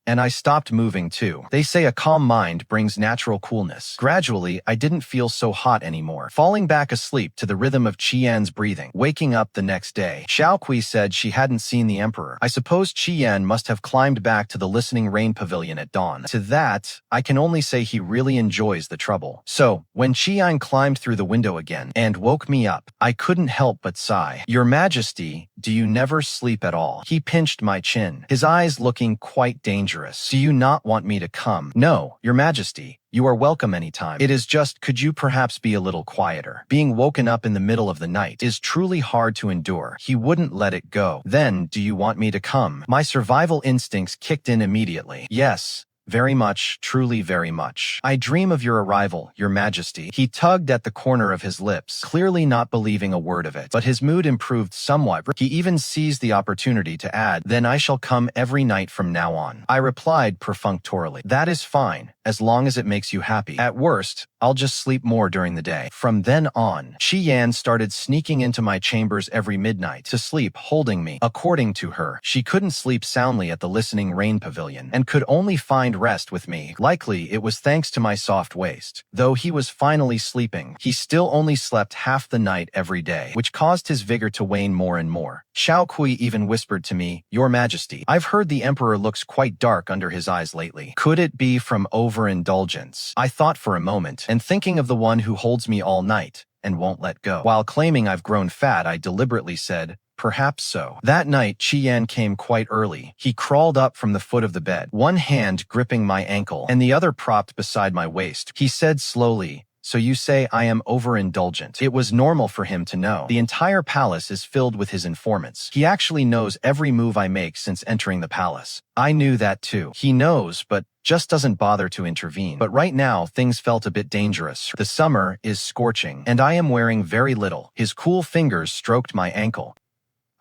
And I stopped moving too. They say a calm mind brings natural coolness. Gradually, I didn't feel so hot anymore, falling back asleep to the rhythm of Qian's breathing. Waking up the next day, Xiaokui said she hadn't seen the Emperor. I suppose Qian must have climbed back to the Listening Rain Pavilion at dawn. To that, I can only say he really enjoys the trouble. So, when Qian climbed through the window again and woke me up, I couldn't help but sigh. Your Majesty, do you never sleep at all? He pinched my chin, his eyes looking quite dangerous. Do you not want me to come? No, Your Majesty. You are welcome anytime. It is just, could you perhaps be a little quieter? Being woken up in the middle of the night is truly hard to endure. He wouldn't let it go. Then, do you want me to come? My survival instincts kicked in immediately. Yes. Very much, truly very much. I dream of your arrival, Your Majesty. He tugged at the corner of his lips, clearly not believing a word of it. But his mood improved somewhat. He even seized the opportunity to add, Then I shall come every night from now on. I replied perfunctorily, That is fine, as long as it makes you happy. At worst, I'll just sleep more during the day. From then on, Qi Yan started sneaking into my chambers every midnight to sleep, holding me. According to her, she couldn't sleep soundly at the Listening Rain Pavilion and could only find rest with me. Likely, it was thanks to my soft waist. Though he was finally sleeping, he still only slept half the night every day, which caused his vigor to wane more and more. Xiaokui even whispered to me, Your Majesty, I've heard the Emperor looks quite dark under his eyes lately. Could it be from overindulgence? I thought for a moment, and thinking of the one who holds me all night and won't let go. While claiming I've grown fat, I deliberately said, Perhaps so. That night, Qian came quite early. He crawled up from the foot of the bed, one hand gripping my ankle and the other propped beside my waist. He said slowly, So you say I am overindulgent. It was normal for him to know. The entire palace is filled with his informants. He actually knows every move I make since entering the palace. I knew that too. He knows, but just doesn't bother to intervene. But right now, things felt a bit dangerous. The summer is scorching, and I am wearing very little. His cool fingers stroked my ankle.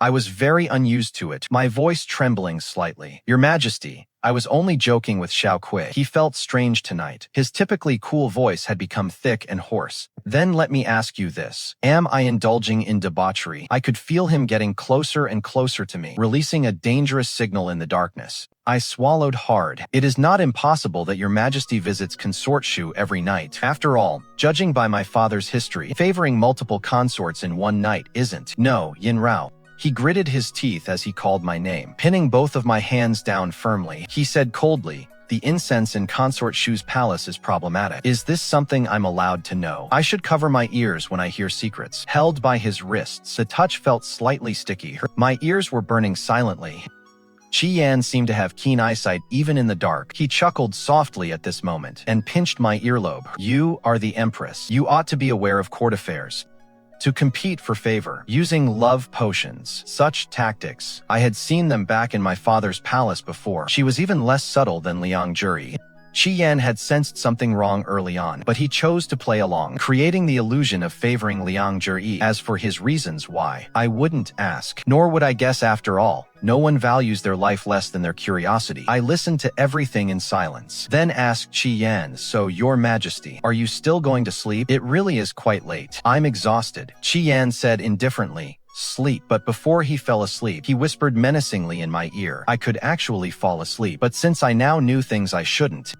I was very unused to it, my voice trembling slightly. Your Majesty, I was only joking with Xiaokui. He felt strange tonight. His typically cool voice had become thick and hoarse. Then let me ask you this. Am I indulging in debauchery? I could feel him getting closer and closer to me, releasing a dangerous signal in the darkness. I swallowed hard. It is not impossible that Your Majesty visits Consort Shu every night. After all, judging by my father's history, favoring multiple consorts in one night isn't. No, Yin Rao. He gritted his teeth as he called my name, pinning both of my hands down firmly. He said coldly, The incense in Consort Shu's palace is problematic. Is this something I'm allowed to know? I should cover my ears when I hear secrets. Held by his wrists, the touch felt slightly sticky. My ears were burning silently. Qi Yan seemed to have keen eyesight even in the dark. He chuckled softly at this moment and pinched my earlobe. You are the Empress. You ought to be aware of court affairs. To compete for favor, using love potions. Such tactics, I had seen them back in my father's palace before. She was even less subtle than Liang Juri. Qi Yan had sensed something wrong early on, but he chose to play along, creating the illusion of favoring Liang Juri. As for his reasons why, I wouldn't ask, nor would I guess after all. No one values their life less than their curiosity. I listened to everything in silence, then asked Qi Yan, So, Your Majesty, are you still going to sleep? It really is quite late. I'm exhausted, Qi Yan said indifferently. Sleep. But before he fell asleep, he whispered menacingly in my ear. I could actually fall asleep, but since I now knew things I shouldn't,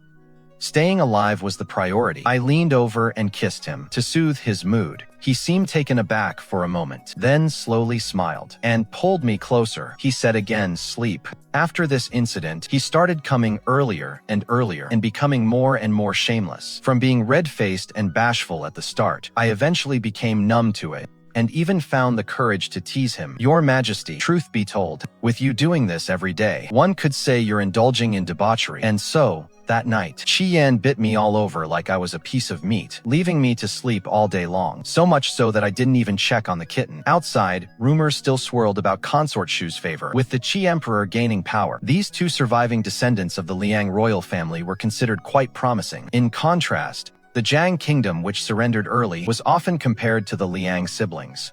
staying alive was the priority. I leaned over and kissed him to soothe his mood. He seemed taken aback for a moment, then slowly smiled and pulled me closer. He said again, sleep. After this incident, he started coming earlier and becoming more and more shameless. From being red-faced and bashful at the start, I eventually became numb to it, and even found the courage to tease him. Your Majesty, truth be told, with you doing this every day, one could say you're indulging in debauchery. And so, that night, Yan bit me all over like I was a piece of meat, leaving me to sleep all day long, so much so that I didn't even check on the kitten. Outside, rumors still swirled about Consort Shu's favor. With the Qi Emperor gaining power, these two surviving descendants of the Liang royal family were considered quite promising. In contrast, the Jiang Kingdom, which surrendered early, was often compared to the Liang siblings,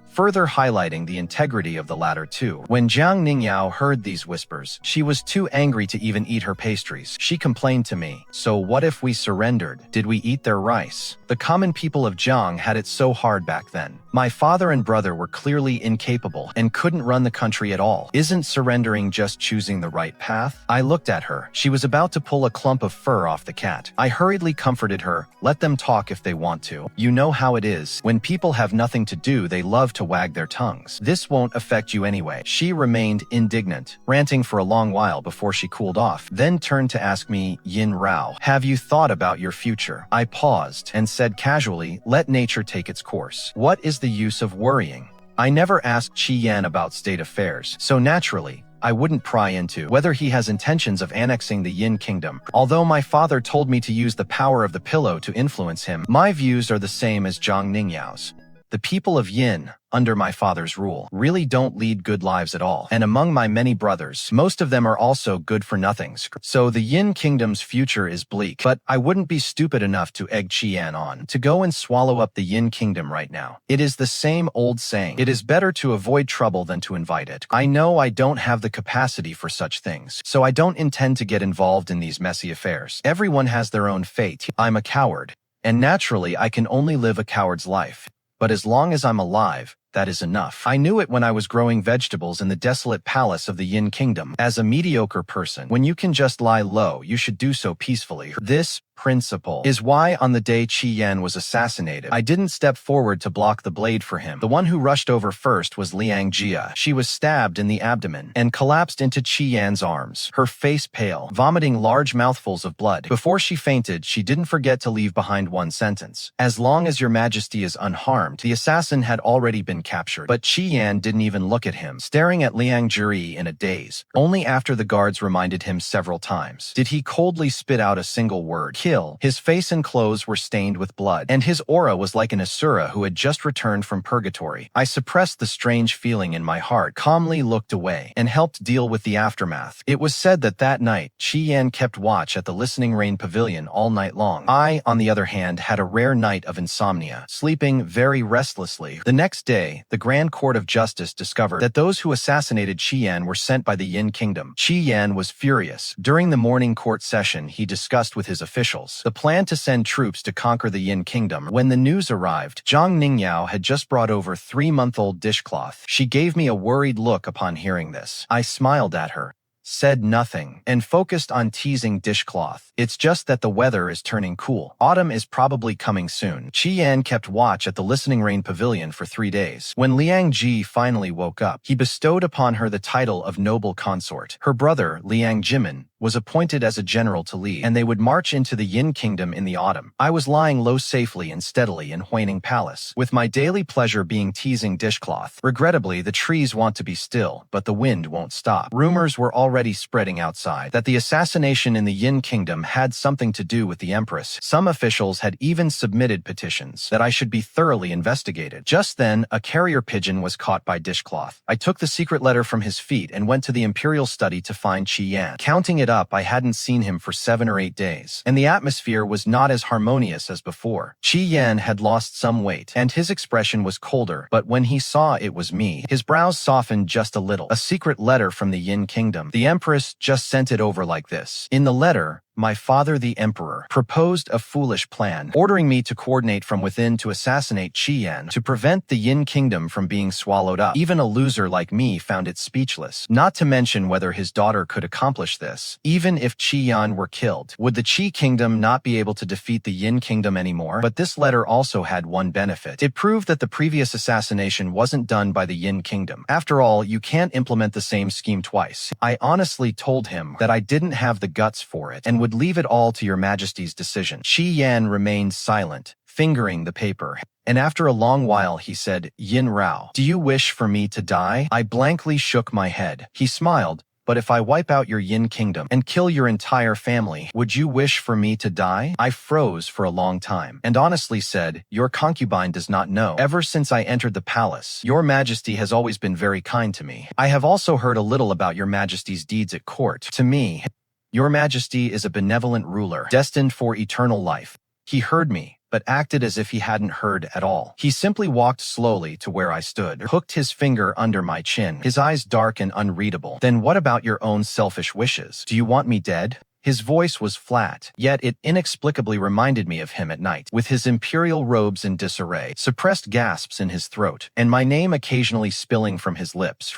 further highlighting the integrity of the latter two. When Jiang Ningyao heard these whispers, she was too angry to even eat her pastries. She complained to me, "So what if we surrendered? Did we eat their rice?" The common people of Jiang had it so hard back then. My father and brother were clearly incapable and couldn't run the country at all. Isn't surrendering just choosing the right path? I looked at her. She was about to pull a clump of fur off the cat. I hurriedly comforted her. Let them talk if they want to. You know how it is. When people have nothing to do, they love to wag their tongues. This won't affect you anyway. She remained indignant, ranting for a long while before she cooled off, then turned to ask me, Yin Rao, have you thought about your future? I paused and said casually, let nature take its course. What is the use of worrying? I never asked Qi Yan about state affairs, so naturally, I wouldn't pry into whether he has intentions of annexing the Yin Kingdom. Although my father told me to use the power of the pillow to influence him, my views are the same as Jiang Ningyao's. The people of Yin, under my father's rule, really don't lead good lives at all. And among my many brothers, most of them are also good-for-nothings. So the Yin Kingdom's future is bleak. But I wouldn't be stupid enough to egg Qi Yan on to go and swallow up the Yin Kingdom right now. It is the same old saying. It is better to avoid trouble than to invite it. I know I don't have the capacity for such things, so I don't intend to get involved in these messy affairs. Everyone has their own fate. I'm a coward, and naturally I can only live a coward's life. But as long as I'm alive, that is enough. I knew it when I was growing vegetables in the desolate palace of the Yin Kingdom. As a mediocre person, when you can just lie low, you should do so peacefully. This principle is why on the day Qi Yan was assassinated, I didn't step forward to block the blade for him. The one who rushed over first was Liang Jia. She was stabbed in the abdomen and collapsed into Qi Yan's arms, her face pale, vomiting large mouthfuls of blood. Before she fainted, she didn't forget to leave behind one sentence. As long as your majesty is unharmed. The assassin had already been captured, but Qi Yan didn't even look at him, staring at Liang Jiri in a daze. Only after the guards reminded him several times did he coldly spit out a single word. Kill. His face and clothes were stained with blood, and his aura was like an asura who had just returned from purgatory. I suppressed the strange feeling in my heart, calmly looked away, and helped deal with the aftermath. It was said that night, Qi Yan kept watch at the Listening Rain Pavilion all night long. I, on the other hand, had a rare night of insomnia, sleeping very restlessly. The next day, the Grand Court of Justice discovered that those who assassinated Qi Yan were sent by the Yin Kingdom. Qi Yan was furious. During the morning court session, he discussed with his officials the plan to send troops to conquer the Yin Kingdom. When the news arrived, Jiang Ningyao had just brought over 3-month-old dishcloth. She gave me a worried look upon hearing this. I smiled at her, said nothing, and focused on teasing dishcloth. It's just that the weather is turning cool. Autumn is probably coming soon. Qi Yan kept watch at the Listening Rain Pavilion for 3 days. When Liang Ji finally woke up, he bestowed upon her the title of Noble Consort. Her brother, Liang Jimin, was appointed as a general to lead, and they would march into the Yin Kingdom in the autumn. I was lying low safely and steadily in Huining Palace, with my daily pleasure being teasing dishcloth. Regrettably, the trees want to be still, but the wind won't stop. Rumors were already spreading outside that the assassination in the Yin Kingdom had something to do with the Empress. Some officials had even submitted petitions that I should be thoroughly investigated. Just then, a carrier pigeon was caught by dishcloth. I took the secret letter from his feet and went to the imperial study to find Qi Yan. Counting it up, I hadn't seen him for 7 or 8 days, and the atmosphere was not as harmonious as before. Qi Yan had lost some weight, and his expression was colder, but when he saw it was me, his brows softened just a little. A secret letter from the Yin Kingdom. The Empress just sent it over like this. In the letter, My father, the emperor, proposed a foolish plan, ordering me to coordinate from within to assassinate Qi Yan to prevent the Yin Kingdom from being swallowed up. Even a loser like me found it speechless. Not to mention whether his daughter could accomplish this. Even if Qi Yan were killed, would the Qi Kingdom not be able to defeat the Yin Kingdom anymore? But this letter also had one benefit. It proved that the previous assassination wasn't done by the Yin Kingdom. After all, you can't implement the same scheme twice. I honestly told him that I didn't have the guts for it and would leave it all to your majesty's decision. Qi Yan remained silent, fingering the paper. And after a long while he said, Yin Rao, do you wish for me to die? I blankly shook my head. He smiled. But if I wipe out your Yin Kingdom and kill your entire family, would you wish for me to die? I froze for a long time and honestly said, your concubine does not know. Ever since I entered the palace, your majesty has always been very kind to me. I have also heard a little about your majesty's deeds at court. To me, your majesty is a benevolent ruler, destined for eternal life. He heard me, but acted as if he hadn't heard at all. He simply walked slowly to where I stood, hooked his finger under my chin, his eyes dark and unreadable. Then what about your own selfish wishes? Do you want me dead? His voice was flat, yet it inexplicably reminded me of him at night, with his imperial robes in disarray, suppressed gasps in his throat, and my name occasionally spilling from his lips.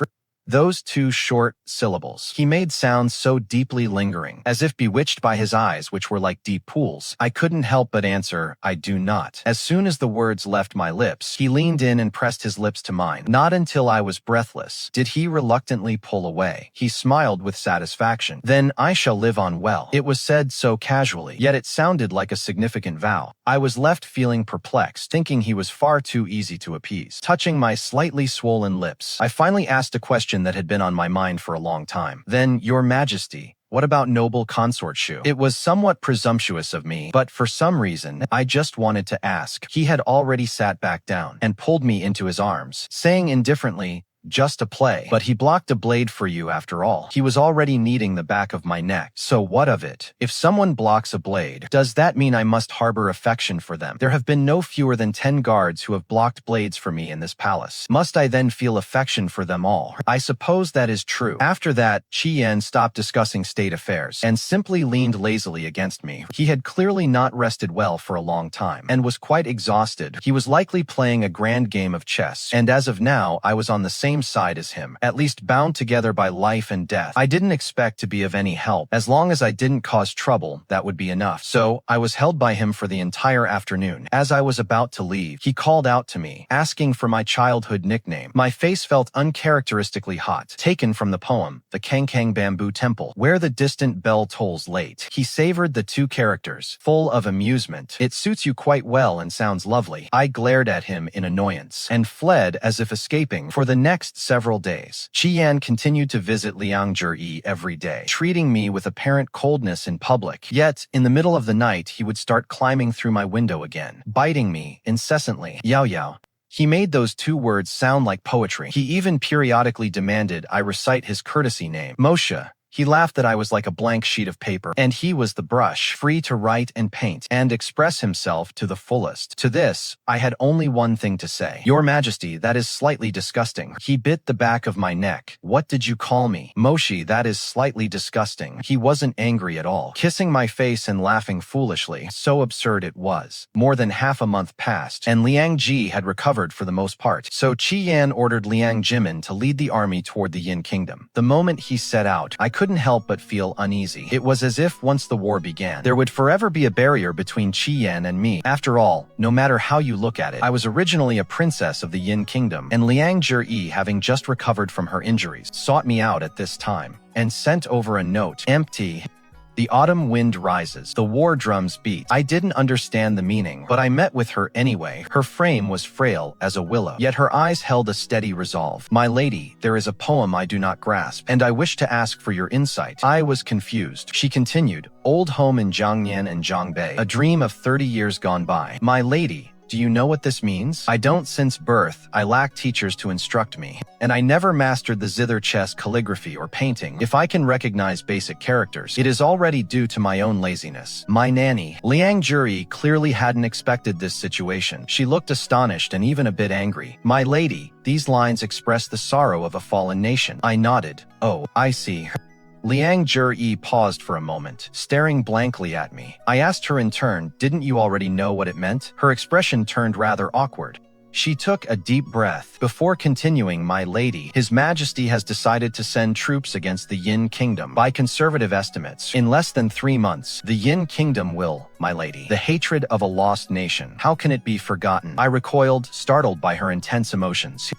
Those two short syllables he made sound so deeply lingering, as if bewitched by his eyes, which were like deep pools. I couldn't help but answer, I do not. As soon as the words left my lips, he leaned in and pressed his lips to mine. Not until I was breathless did he reluctantly pull away. He smiled with satisfaction. Then I shall live on well. It was said so casually, yet it sounded like a significant vow. I was left feeling perplexed, thinking he was far too easy to appease. Touching my slightly swollen lips, I finally asked a question that had been on my mind for a long time. Then, your majesty, what about Noble Consort Shu? It was somewhat presumptuous of me, but for some reason, I just wanted to ask. He had already sat back down and pulled me into his arms, saying indifferently, just a play. But he blocked a blade for you after all. He was already kneading the back of my neck. So what of it? If someone blocks a blade, does that mean I must harbor affection for them? There have been no fewer than 10 guards who have blocked blades for me in this palace. Must I then feel affection for them all? I suppose that is true. After that, Qi Yan stopped discussing state affairs and simply leaned lazily against me. He had clearly not rested well for a long time and was quite exhausted. He was likely playing a grand game of chess, and as of now, I was on the same side as him, at least bound together by life and death. I didn't expect to be of any help. As long as I didn't cause trouble, that would be enough. So, I was held by him for the entire afternoon. As I was about to leave, he called out to me, asking for my childhood nickname. My face felt uncharacteristically hot, taken from the poem, The Kangkang Bamboo Temple, where the distant bell tolls late. He savored the two characters, full of amusement. It suits you quite well and sounds lovely. I glared at him in annoyance, and fled as if escaping. For the next several days, Qi Yan continued to visit Liangzhi every day, treating me with apparent coldness in public. Yet, in the middle of the night, he would start climbing through my window again, biting me incessantly. Yao Yao. He made those two words sound like poetry. He even periodically demanded I recite his courtesy name, Moshe. He laughed that I was like a blank sheet of paper, and he was the brush, free to write and paint, and express himself to the fullest. To this, I had only one thing to say. Your Majesty, that is slightly disgusting. He bit the back of my neck. What did you call me? Moshi, that is slightly disgusting. He wasn't angry at all, kissing my face and laughing foolishly. So absurd it was. More than half a month passed, and Liang Ji had recovered for the most part. So Qi Yan ordered Liang Jimin to lead the army toward the Yin Kingdom. The moment he set out, I couldn't help but feel uneasy. It was as if once the war began, there would forever be a barrier between Qi Yan and me. After all, no matter how you look at it, I was originally a princess of the Yin Kingdom, and Liang Zhi, having just recovered from her injuries, sought me out at this time and sent over a note. Empty. The autumn wind rises. The war drums beat. I didn't understand the meaning, but I met with her anyway. Her frame was frail as a willow, yet her eyes held a steady resolve. My lady, there is a poem I do not grasp, and I wish to ask for your insight. I was confused. She continued, Old home in Jiangnian and Jiangbei, a dream of 30 years gone by. My lady, do you know what this means? I don't since birth. I lack teachers to instruct me, and I never mastered the zither chess calligraphy or painting. If I can recognize basic characters, it is already due to my own laziness. My nanny, Liang Zhi, clearly hadn't expected this situation. She looked astonished and even a bit angry. My lady, these lines express the sorrow of a fallen nation. I nodded. Oh, I see. Liang Zhi paused for a moment, staring blankly at me. I asked her in turn, didn't you already know what it meant? Her expression turned rather awkward. She took a deep breath before continuing, my lady. His Majesty has decided to send troops against the Yin Kingdom. By conservative estimates, in less than 3 months, the Yin Kingdom will, my lady. The hatred of a lost nation. How can it be forgotten? I recoiled, startled by her intense emotions.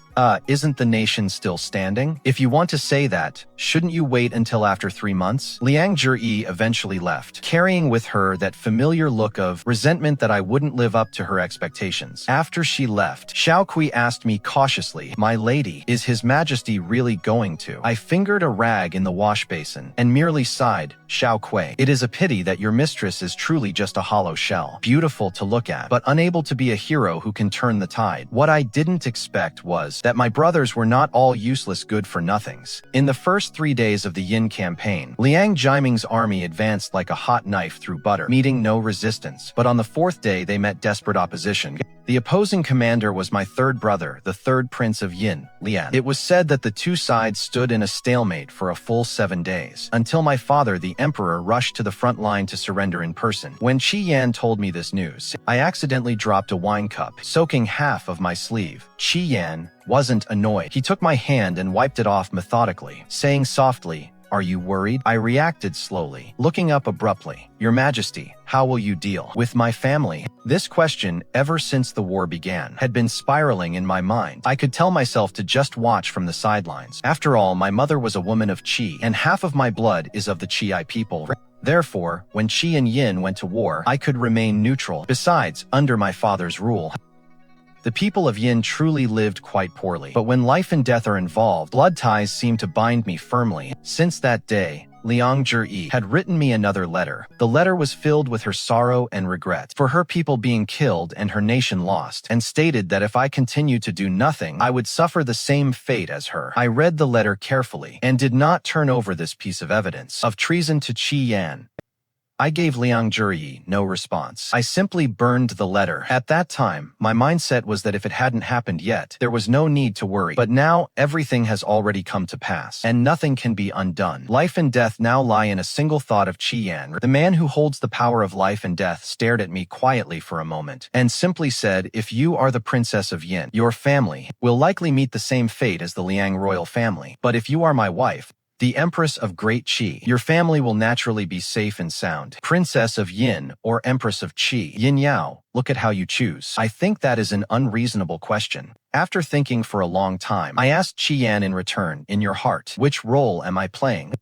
Isn't the nation still standing? If you want to say that, shouldn't you wait until after 3 months? Liang Zhi eventually left, carrying with her that familiar look of resentment that I wouldn't live up to her expectations. After she left, Xiao Kui asked me cautiously, my lady, is His Majesty really going to? I fingered a rag in the wash basin and merely sighed, Xiao Kui. It is a pity that your mistress is truly just a hollow shell. Beautiful to look at, but unable to be a hero who can turn the tide. What I didn't expect was that my brothers were not all useless good-for-nothings. In the first 3 days of the Yin campaign, Liang Jiming's army advanced like a hot knife through butter, meeting no resistance. But on the 4th day they met desperate opposition. The opposing commander was my third brother, the third prince of Yin, Lian. It was said that the two sides stood in a stalemate for a full 7 days, until my father, the emperor, rushed to the front line to surrender in person. When Qi Yan told me this news, I accidentally dropped a wine cup, soaking half of my sleeve. Qi Yan wasn't annoyed. He took my hand and wiped it off methodically, saying softly, are you worried? I reacted slowly, looking up abruptly. Your Majesty, how will you deal with my family? This question, ever since the war began, had been spiraling in my mind. I could tell myself to just watch from the sidelines. After all, my mother was a woman of Qi, and half of my blood is of the Qi people. Therefore, when Qi and Yin went to war, I could remain neutral. Besides, under my father's rule, the people of Yin truly lived quite poorly. But when life and death are involved, blood ties seem to bind me firmly. Since that day, Liang Zhi had written me another letter. The letter was filled with her sorrow and regret for her people being killed and her nation lost, and stated that if I continued to do nothing, I would suffer the same fate as her. I read the letter carefully and did not turn over this piece of evidence of treason to Qi Yan. I gave Liang Zhi no response. I simply burned the letter. At that time, my mindset was that if it hadn't happened yet, there was no need to worry. But now, everything has already come to pass, and nothing can be undone. Life and death now lie in a single thought of Qi Yan. The man who holds the power of life and death stared at me quietly for a moment, and simply said, if you are the Princess of Yin, your family will likely meet the same fate as the Liang royal family. But if you are my wife, the Empress of Great Qi, your family will naturally be safe and sound. Princess of Yin or Empress of Qi, Yin Yao, look at how you choose. I think that is an unreasonable question. After thinking for a long time, I asked Qi Yan in return, in your heart, which role am I playing?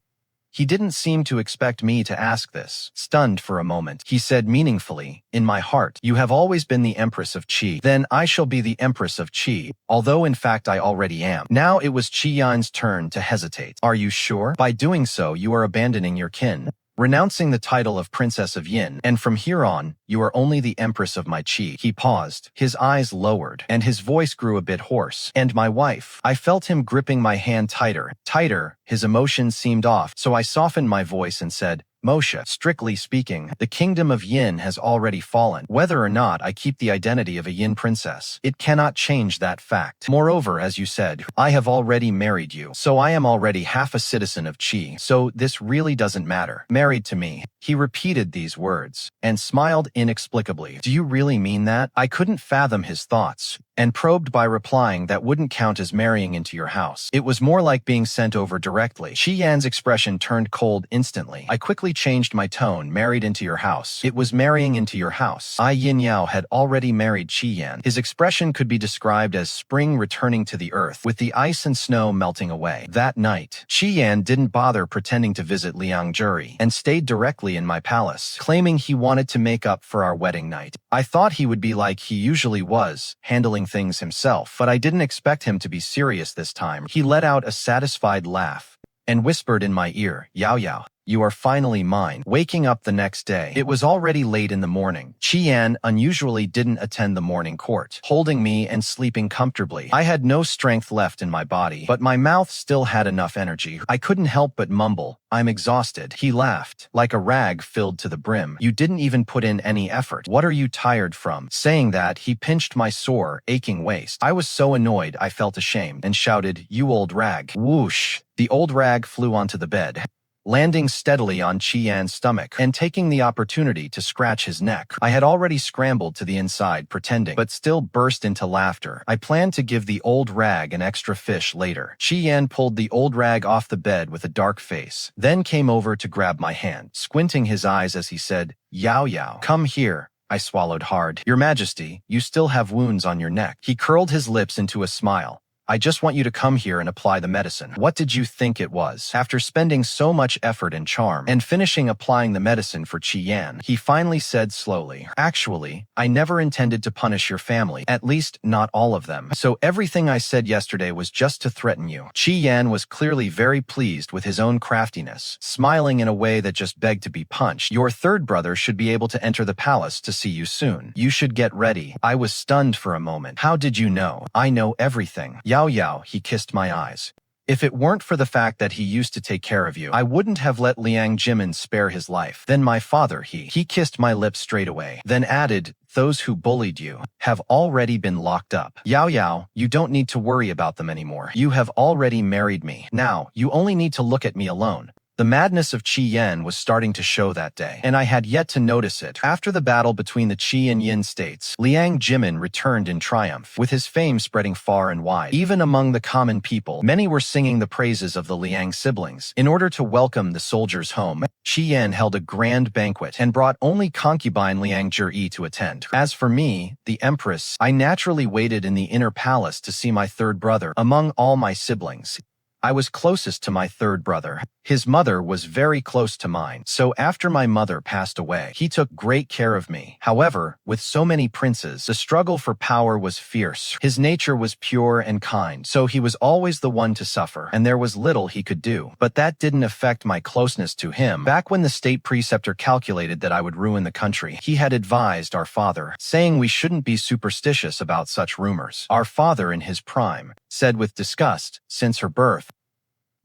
He didn't seem to expect me to ask this. Stunned for a moment, he said meaningfully, in my heart, you have always been the Empress of Qi. Then I shall be the Empress of Qi, although in fact I already am. Now it was Qi Yan's turn to hesitate. Are you sure? By doing so, you are abandoning your kin, renouncing the title of Princess of Yin, and from here on, you are only the Empress of my Qi. He paused, his eyes lowered, and his voice grew a bit hoarse. And my wife. I felt him gripping my hand tighter. His emotions seemed off, so I softened my voice and said, Moshe, strictly speaking, the kingdom of Yin has already fallen. Whether or not I keep the identity of a Yin princess, it cannot change that fact. Moreover, as you said, I have already married you, so I am already half a citizen of Qi, so this really doesn't matter. Married to me. He repeated these words, and smiled inexplicably. Do you really mean that? I couldn't fathom his thoughts, and probed by replying that wouldn't count as marrying into your house. It was more like being sent over directly. Qi Yan's expression turned cold instantly. I quickly changed my tone. Married into your house. It was marrying into your house. Yin Yao had already married Qi Yan. His expression could be described as spring returning to the earth, with the ice and snow melting away. That night, Qi Yan didn't bother pretending to visit Liang Zhi, and stayed directly in my palace, claiming he wanted to make up for our wedding night. I thought he would be like he usually was, handling things himself, but I didn't expect him to be serious this time. He let out a satisfied laugh, and whispered in my ear, Yao Yao, you are finally mine. Waking up the next day, it was already late in the morning. Qi Yan unusually didn't attend the morning court, holding me and sleeping comfortably. I had no strength left in my body, but my mouth still had enough energy. I couldn't help but mumble, I'm exhausted. He laughed, like a rag filled to the brim. You didn't even put in any effort. What are you tired from? Saying that, he pinched my sore, aching waist. I was so annoyed I felt ashamed, and shouted, you old rag. Whoosh! The old rag flew onto the bed, landing steadily on Qian's stomach and taking the opportunity to scratch his neck. I had already scrambled to the inside pretending, but still burst into laughter. I planned to give the old rag an extra fish later. Qian pulled the old rag off the bed with a dark face, then came over to grab my hand, squinting his eyes as he said, "Yao Yao, come here." I swallowed hard. "Your Majesty, you still have wounds on your neck." He curled his lips into a smile. "I just want you to come here and apply the medicine." What did you think it was? After spending so much effort and charm and finishing applying the medicine for Qian, he finally said slowly, "Actually, I never intended to punish your family, at least not all of them. So everything I said yesterday was just to threaten you." Qian was clearly very pleased with his own craftiness, smiling in a way that just begged to be punched. "Your third brother should be able to enter the palace to see you soon. You should get ready." I was stunned for a moment. "How did you know?" "I know everything." "Yao Yao," he kissed my eyes. "If it weren't for the fact that he used to take care of you, I wouldn't have let Liang Jimin spare his life. Then my father, he kissed my lips straight away, then added, "Those who bullied you have already been locked up. Yao Yao, you don't need to worry about them anymore. You have already married me. Now, you only need to look at me alone." The madness of Qi Yan was starting to show that day, and I had yet to notice it. After the battle between the Qi and Yin states, Liang Jimin returned in triumph, with his fame spreading far and wide. Even among the common people, many were singing the praises of the Liang siblings. In order to welcome the soldiers home, Qi Yan held a grand banquet and brought only concubine Liang Zhi to attend. As for me, the Empress, I naturally waited in the inner palace to see my third brother among all my siblings. I was closest to my third brother. His mother was very close to mine, so after my mother passed away, he took great care of me. However, with so many princes, the struggle for power was fierce. His nature was pure and kind, so he was always the one to suffer, and there was little he could do. But that didn't affect my closeness to him. Back when the state preceptor calculated that I would ruin the country, he had advised our father, saying we shouldn't be superstitious about such rumors. Our father, in his prime, said with disgust, "Since her birth,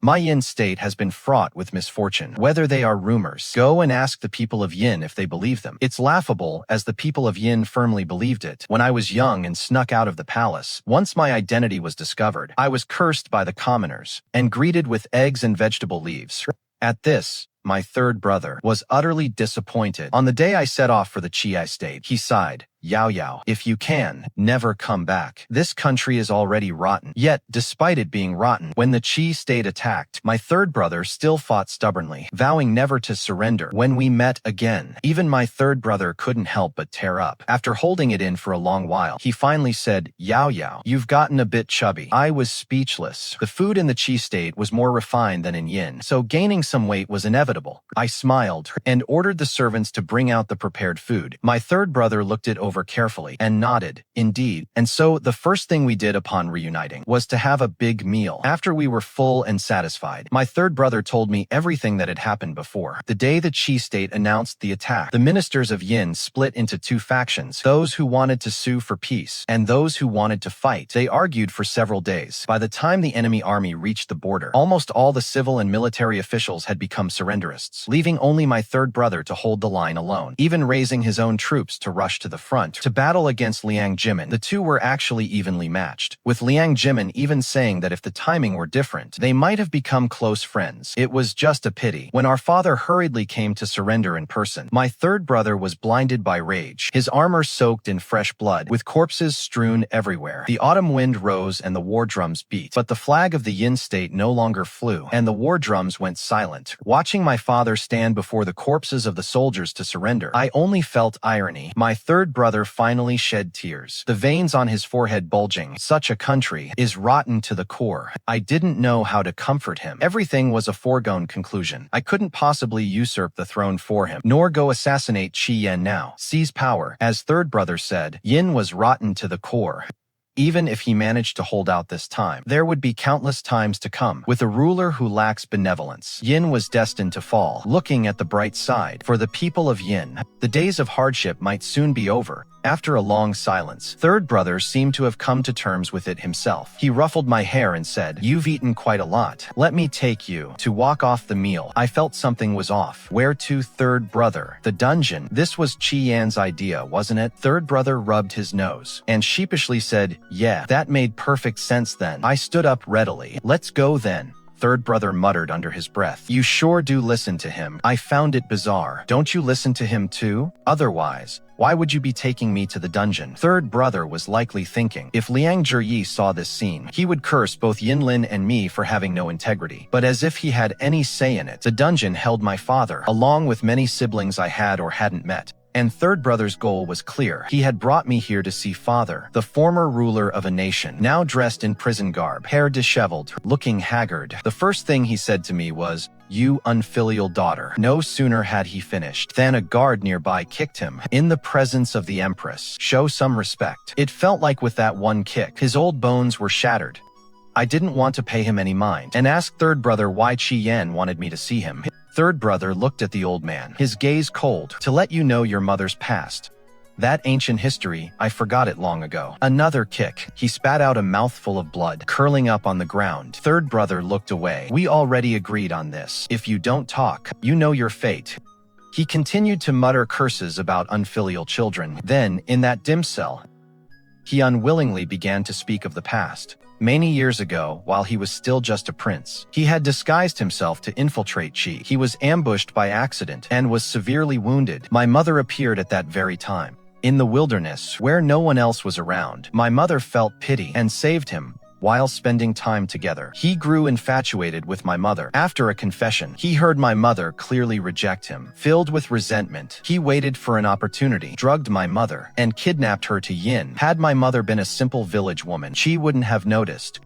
my Yin state has been fraught with misfortune. Whether they are rumors, go and ask the people of Yin if they believe them." It's laughable, as the people of Yin firmly believed it. When I was young and snuck out of the palace, once my identity was discovered, I was cursed by the commoners and greeted with eggs and vegetable leaves. At this, my third brother was utterly disappointed. On the day I set off for the Qi state, he sighed, "Yao Yao, if you can, never come back. This country is already rotten." Yet, despite it being rotten, when the Qi state attacked, my third brother still fought stubbornly, vowing never to surrender. When we met again, even my third brother couldn't help but tear up. After holding it in for a long while, he finally said, "Yao Yao, you've gotten a bit chubby." I was speechless. The food in the Qi state was more refined than in Yin, so gaining some weight was inevitable. I smiled and ordered the servants to bring out the prepared food. My third brother looked it over carefully and nodded, "Indeed." And so the first thing we did upon reuniting was to have a big meal. After we were full and satisfied, my third brother told me everything that had happened before. The day the Qi state announced the attack, the ministers of Yin split into two factions, those who wanted to sue for peace and those who wanted to fight. They argued for several days. By the time the enemy army reached the border, almost all the civil and military officials had become surrenderists, leaving only my third brother to hold the line alone, even raising his own troops to rush to the front to battle against Liang Jimin. The two were actually evenly matched, with Liang Jimin even saying that if the timing were different, they might have become close friends. It was just a pity. When our father hurriedly came to surrender in person, my third brother was blinded by rage, his armor soaked in fresh blood, with corpses strewn everywhere. The autumn wind rose and the war drums beat, but the flag of the Yin state no longer flew, and the war drums went silent. Watching my father stand before the corpses of the soldiers to surrender, I only felt irony. My third brother finally shed tears, the veins on his forehead bulging. Such a country is rotten to the core. I didn't know how to comfort him. Everything was a foregone conclusion. I couldn't possibly usurp the throne for him, nor go assassinate Qi Yan now. Seize power. As third brother said, Yin was rotten to the core. Even if he managed to hold out this time, there would be countless times to come. With a ruler who lacks benevolence, Yin was destined to fall. Looking at the bright side, for the people of Yin, the days of hardship might soon be over. After a long silence, third brother seemed to have come to terms with it himself. He ruffled my hair and said, "You've eaten quite a lot. Let me take you to walk off the meal." I felt something was off. Where to, third brother? The dungeon. This was Qi Yan's idea, wasn't it? Third brother rubbed his nose and sheepishly said, "Yeah, that made perfect sense then." I stood up readily. "Let's go then." third brother muttered under his breath. You sure do listen to him. I found it bizarre. Don't you listen to him too? Otherwise, why would you be taking me to the dungeon? Third brother was likely thinking. If Liang Zhiyi saw this scene, he would curse both Yinlin and me for having no integrity. But as if he had any say in it, the dungeon held my father, along with many siblings I had or hadn't met. And third brother's goal was clear. He had brought me here to see father, the former ruler of a nation, now dressed in prison garb, hair disheveled, looking haggard. The first thing he said to me was, "You unfilial daughter." No sooner had he finished than a guard nearby kicked him in the presence of the Empress. Show some respect. It felt like with that one kick, his old bones were shattered. I didn't want to pay him any mind and asked third brother why Qi Yan wanted me to see him. Third brother looked at the old man, his gaze cold. To let you know your mother's past. That ancient history, I forgot it long ago. Another kick. He spat out a mouthful of blood, curling up on the ground. Third brother looked away. We already agreed on this. If you don't talk, you know your fate. He continued to mutter curses about unfilial children. Then, in that dim cell, he unwillingly began to speak of the past. Many years ago, while he was still just a prince, he had disguised himself to infiltrate Qi. He was ambushed by accident and was severely wounded. My mother appeared at that very time. In the wilderness, where no one else was around, my mother felt pity and saved him. While spending time together, he grew infatuated with my mother. After a confession, he heard my mother clearly reject him. Filled with resentment, he waited for an opportunity, drugged my mother, and kidnapped her to Yin. Had my mother been a simple village woman, she wouldn't have noticed.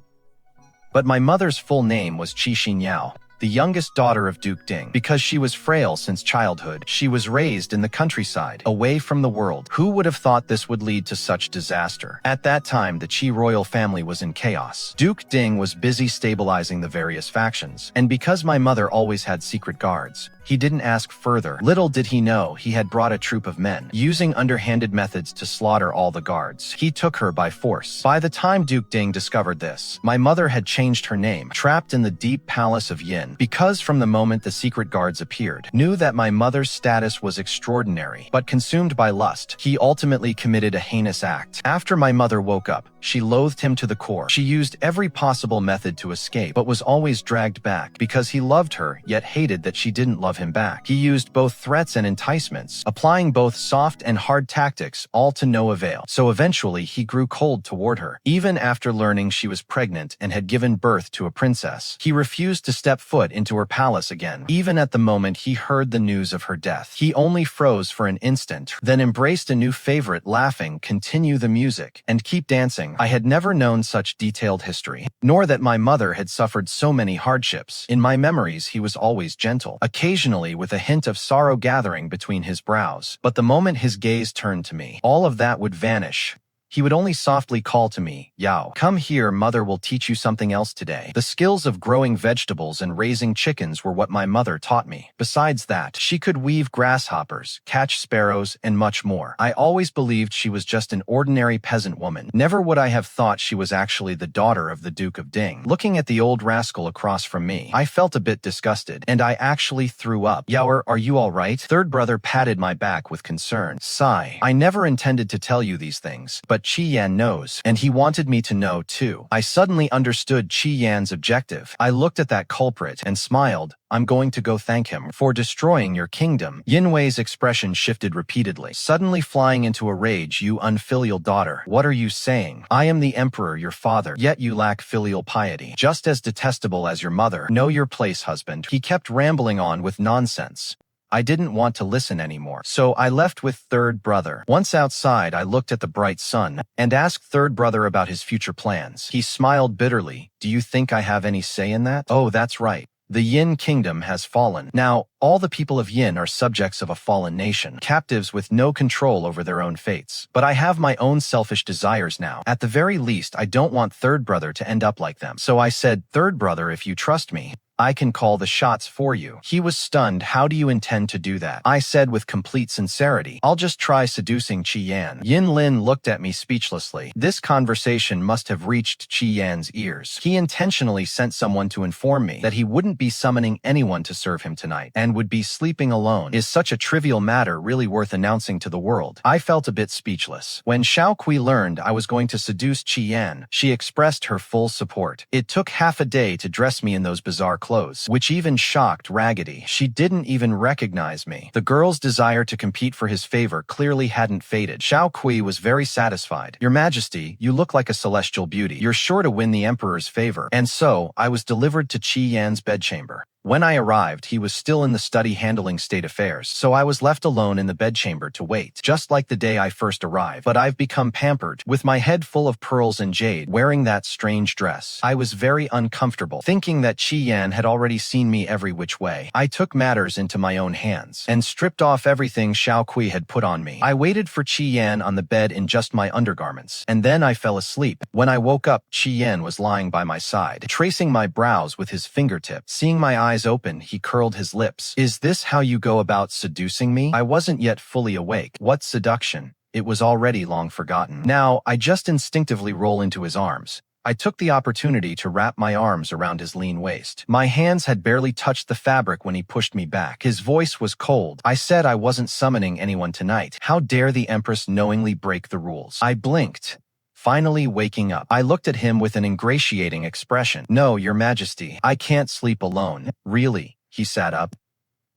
But my mother's full name was Qi Xinyao, the youngest daughter of Duke Ding. Because she was frail since childhood, she was raised in the countryside, away from the world. Who would have thought this would lead to such disaster? At that time, the Qi royal family was in chaos. Duke Ding was busy stabilizing the various factions, and because my mother always had secret guards, he didn't ask further. Little did he know he had brought a troop of men, using underhanded methods to slaughter all the guards. He took her by force. By the time Duke Ding discovered this, my mother had changed her name, trapped in the deep palace of Yin, because from the moment the secret guards appeared, knew that my mother's status was extraordinary. But consumed by lust, he ultimately committed a heinous act. After my mother woke up, she loathed him to the core. She used every possible method to escape, but was always dragged back because he loved her, yet hated that she didn't love him back. He used both threats and enticements, applying both soft and hard tactics, all to no avail. So eventually, he grew cold toward her. Even after learning she was pregnant and had given birth to a princess, he refused to step foot into her palace again. Even at the moment he heard the news of her death, he only froze for an instant, then embraced a new favorite, laughing, "Continue the music, and keep dancing." I had never known such detailed history, nor that my mother had suffered so many hardships. In my memories, he was always gentle, occasionally with a hint of sorrow gathering between his brows. But the moment his gaze turned to me, all of that would vanish. He would only softly call to me, "Yao, come here, mother will teach you something else today." The skills of growing vegetables and raising chickens were what my mother taught me. Besides that, she could weave grasshoppers, catch sparrows, and much more. I always believed she was just an ordinary peasant woman. Never would I have thought she was actually the daughter of the Duke of Ding. Looking at the old rascal across from me, I felt a bit disgusted, and I actually threw up. "Yao, are you all right?" Third brother patted my back with concern. Sigh. "I never intended to tell you these things, but Qi Yan knows, and he wanted me to know too." I suddenly understood Qi Yan's objective. I looked at that culprit and smiled. "I'm going to go thank him for destroying your kingdom." Yin Wei's expression shifted repeatedly, suddenly flying into a rage. "You unfilial daughter, what are you saying? I am the emperor, your father, yet you lack filial piety. Just as detestable as your mother. Know your place, husband." He kept rambling on with nonsense. I didn't want to listen anymore, so I left with third brother. Once outside, I looked at the bright sun and asked third brother about his future plans. He smiled bitterly. "Do you think I have any say in that?" "Oh, that's right. The Yin Kingdom has fallen. Now, all the people of Yin are subjects of a fallen nation, captives with no control over their own fates. But I have my own selfish desires now. At the very least, I don't want third brother to end up like them." So I said, "Third brother, if you trust me, I can call the shots for you." He was stunned. "How do you intend to do that?" I said with complete sincerity. "I'll just try seducing Qi Yan." Yin Lin looked at me speechlessly. This conversation must have reached Qi Yan's ears. He intentionally sent someone to inform me that he wouldn't be summoning anyone to serve him tonight and would be sleeping alone. Is such a trivial matter really worth announcing to the world? I felt a bit speechless. When Xiao Kui learned I was going to seduce Qi Yan, she expressed her full support. It took half a day to dress me in those bizarre clothes, which even shocked Raggedy. She didn't even recognize me. The girl's desire to compete for his favor clearly hadn't faded. Xiao Kui was very satisfied. "Your Majesty, you look like a celestial beauty. You're sure to win the Emperor's favor." And so, I was delivered to Qi Yan's bedchamber. When I arrived, he was still in the study handling state affairs, so I was left alone in the bedchamber to wait, just like the day I first arrived. But I've become pampered, with my head full of pearls and jade, wearing that strange dress. I was very uncomfortable, thinking that Qi Yan had already seen me every which way. I took matters into my own hands, and stripped off everything Xiao Kui had put on me. I waited for Qi Yan on the bed in just my undergarments, and then I fell asleep. When I woke up, Qi Yan was lying by my side, tracing my brows with his fingertip. Seeing my eyes open, he curled his lips. "Is this how you go about seducing me?" I wasn't yet fully awake. What seduction? It was already long forgotten. Now, I just instinctively roll into his arms. I took the opportunity to wrap my arms around his lean waist. My hands had barely touched the fabric when he pushed me back. His voice was cold. "I said I wasn't summoning anyone tonight. How dare the Empress knowingly break the rules?" I blinked. Finally waking up, I looked at him with an ingratiating expression. "No, Your Majesty, I can't sleep alone." "Really?" He sat up,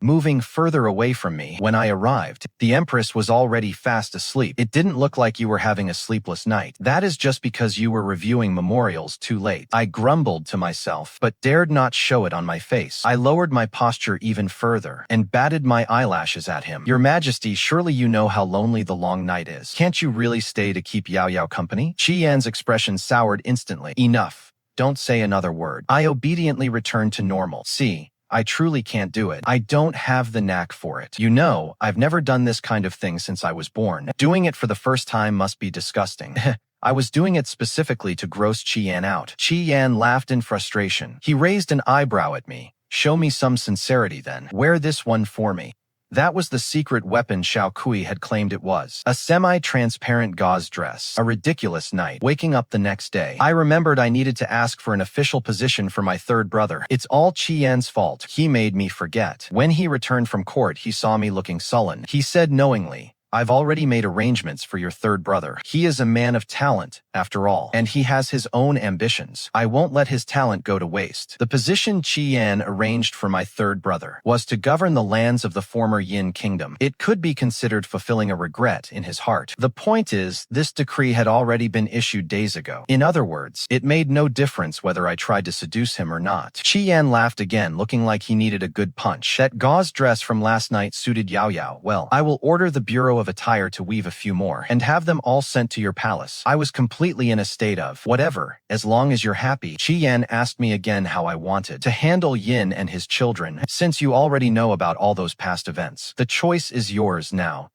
moving further away from me. "When I arrived, the Empress was already fast asleep. It didn't look like you were having a sleepless night. That is just because you were reviewing memorials too late." I grumbled to myself, but dared not show it on my face. I lowered my posture even further and batted my eyelashes at him. "Your Majesty, surely you know how lonely the long night is. Can't you really stay to keep Yao Yao company?" Qi Yan's expression soured instantly. "Enough. Don't say another word." I obediently returned to normal. "See, I truly can't do it. I don't have the knack for it. You know, I've never done this kind of thing since I was born. Doing it for the first time must be disgusting." I was doing it specifically to gross Qi Yan out. Qi Yan laughed in frustration. He raised an eyebrow at me. "Show me some sincerity then. Wear this one for me." That was the secret weapon Xiao Kui had claimed it was. A semi-transparent gauze dress. A ridiculous night. Waking up the next day, I remembered I needed to ask for an official position for my third brother. It's all Qi Yan's fault. He made me forget. When he returned from court, he saw me looking sullen. He said knowingly, "I've already made arrangements for your third brother. He is a man of talent, after all, and he has his own ambitions. I won't let his talent go to waste." The position Qi Yan arranged for my third brother was to govern the lands of the former Yin Kingdom. It could be considered fulfilling a regret in his heart. The point is, this decree had already been issued days ago. In other words, it made no difference whether I tried to seduce him or not. Qi Yan laughed again, looking like he needed a good punch. "That gauze dress from last night suited Yao Yao. Well, I will order the Bureau of Attire to weave a few more, and have them all sent to your palace." I was completely in a state of, "Whatever, as long as you're happy." Qi Yan asked me again how I wanted to handle Yin and his children. "Since you already know about all those past events, the choice is yours now."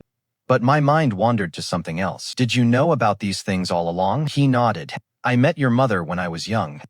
But my mind wandered to something else. "Did you know about these things all along?" He nodded. "I met your mother when I was young.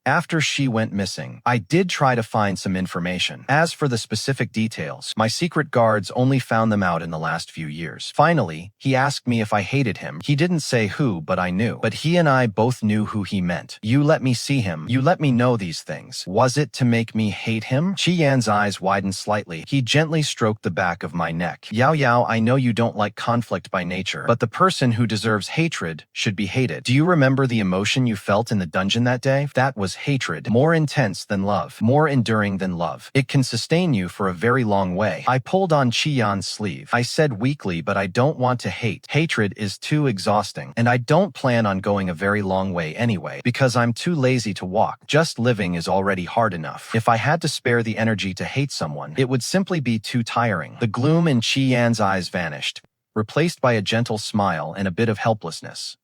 After she went missing, I did try to find some information. As for the specific details, my secret guards only found them out in the last few years. Finally, he asked me if I hated him. He didn't say who, but I knew. But he and I both knew who he meant. You let me see him. You let me know these things. Was it to make me hate him?" Qi Yan's eyes widened slightly. He gently stroked the back of my neck. "Yao Yao, I know you don't like conflict by nature, but the person who deserves hatred should be hated. Do you remember the emotion you felt in the dungeon that day? That was hatred, more intense than love, more enduring than love. It can sustain you for a very long way." I pulled on Qi Yan's sleeve. I said weakly, "But I don't want to hate. Hatred is too exhausting, and I don't plan on going a very long way anyway, because I'm too lazy to walk. Just living is already hard enough. If I had to spare the energy to hate someone, it would simply be too tiring." The gloom in Qi Yan's eyes vanished. replaced by a gentle smile and a bit of helplessness.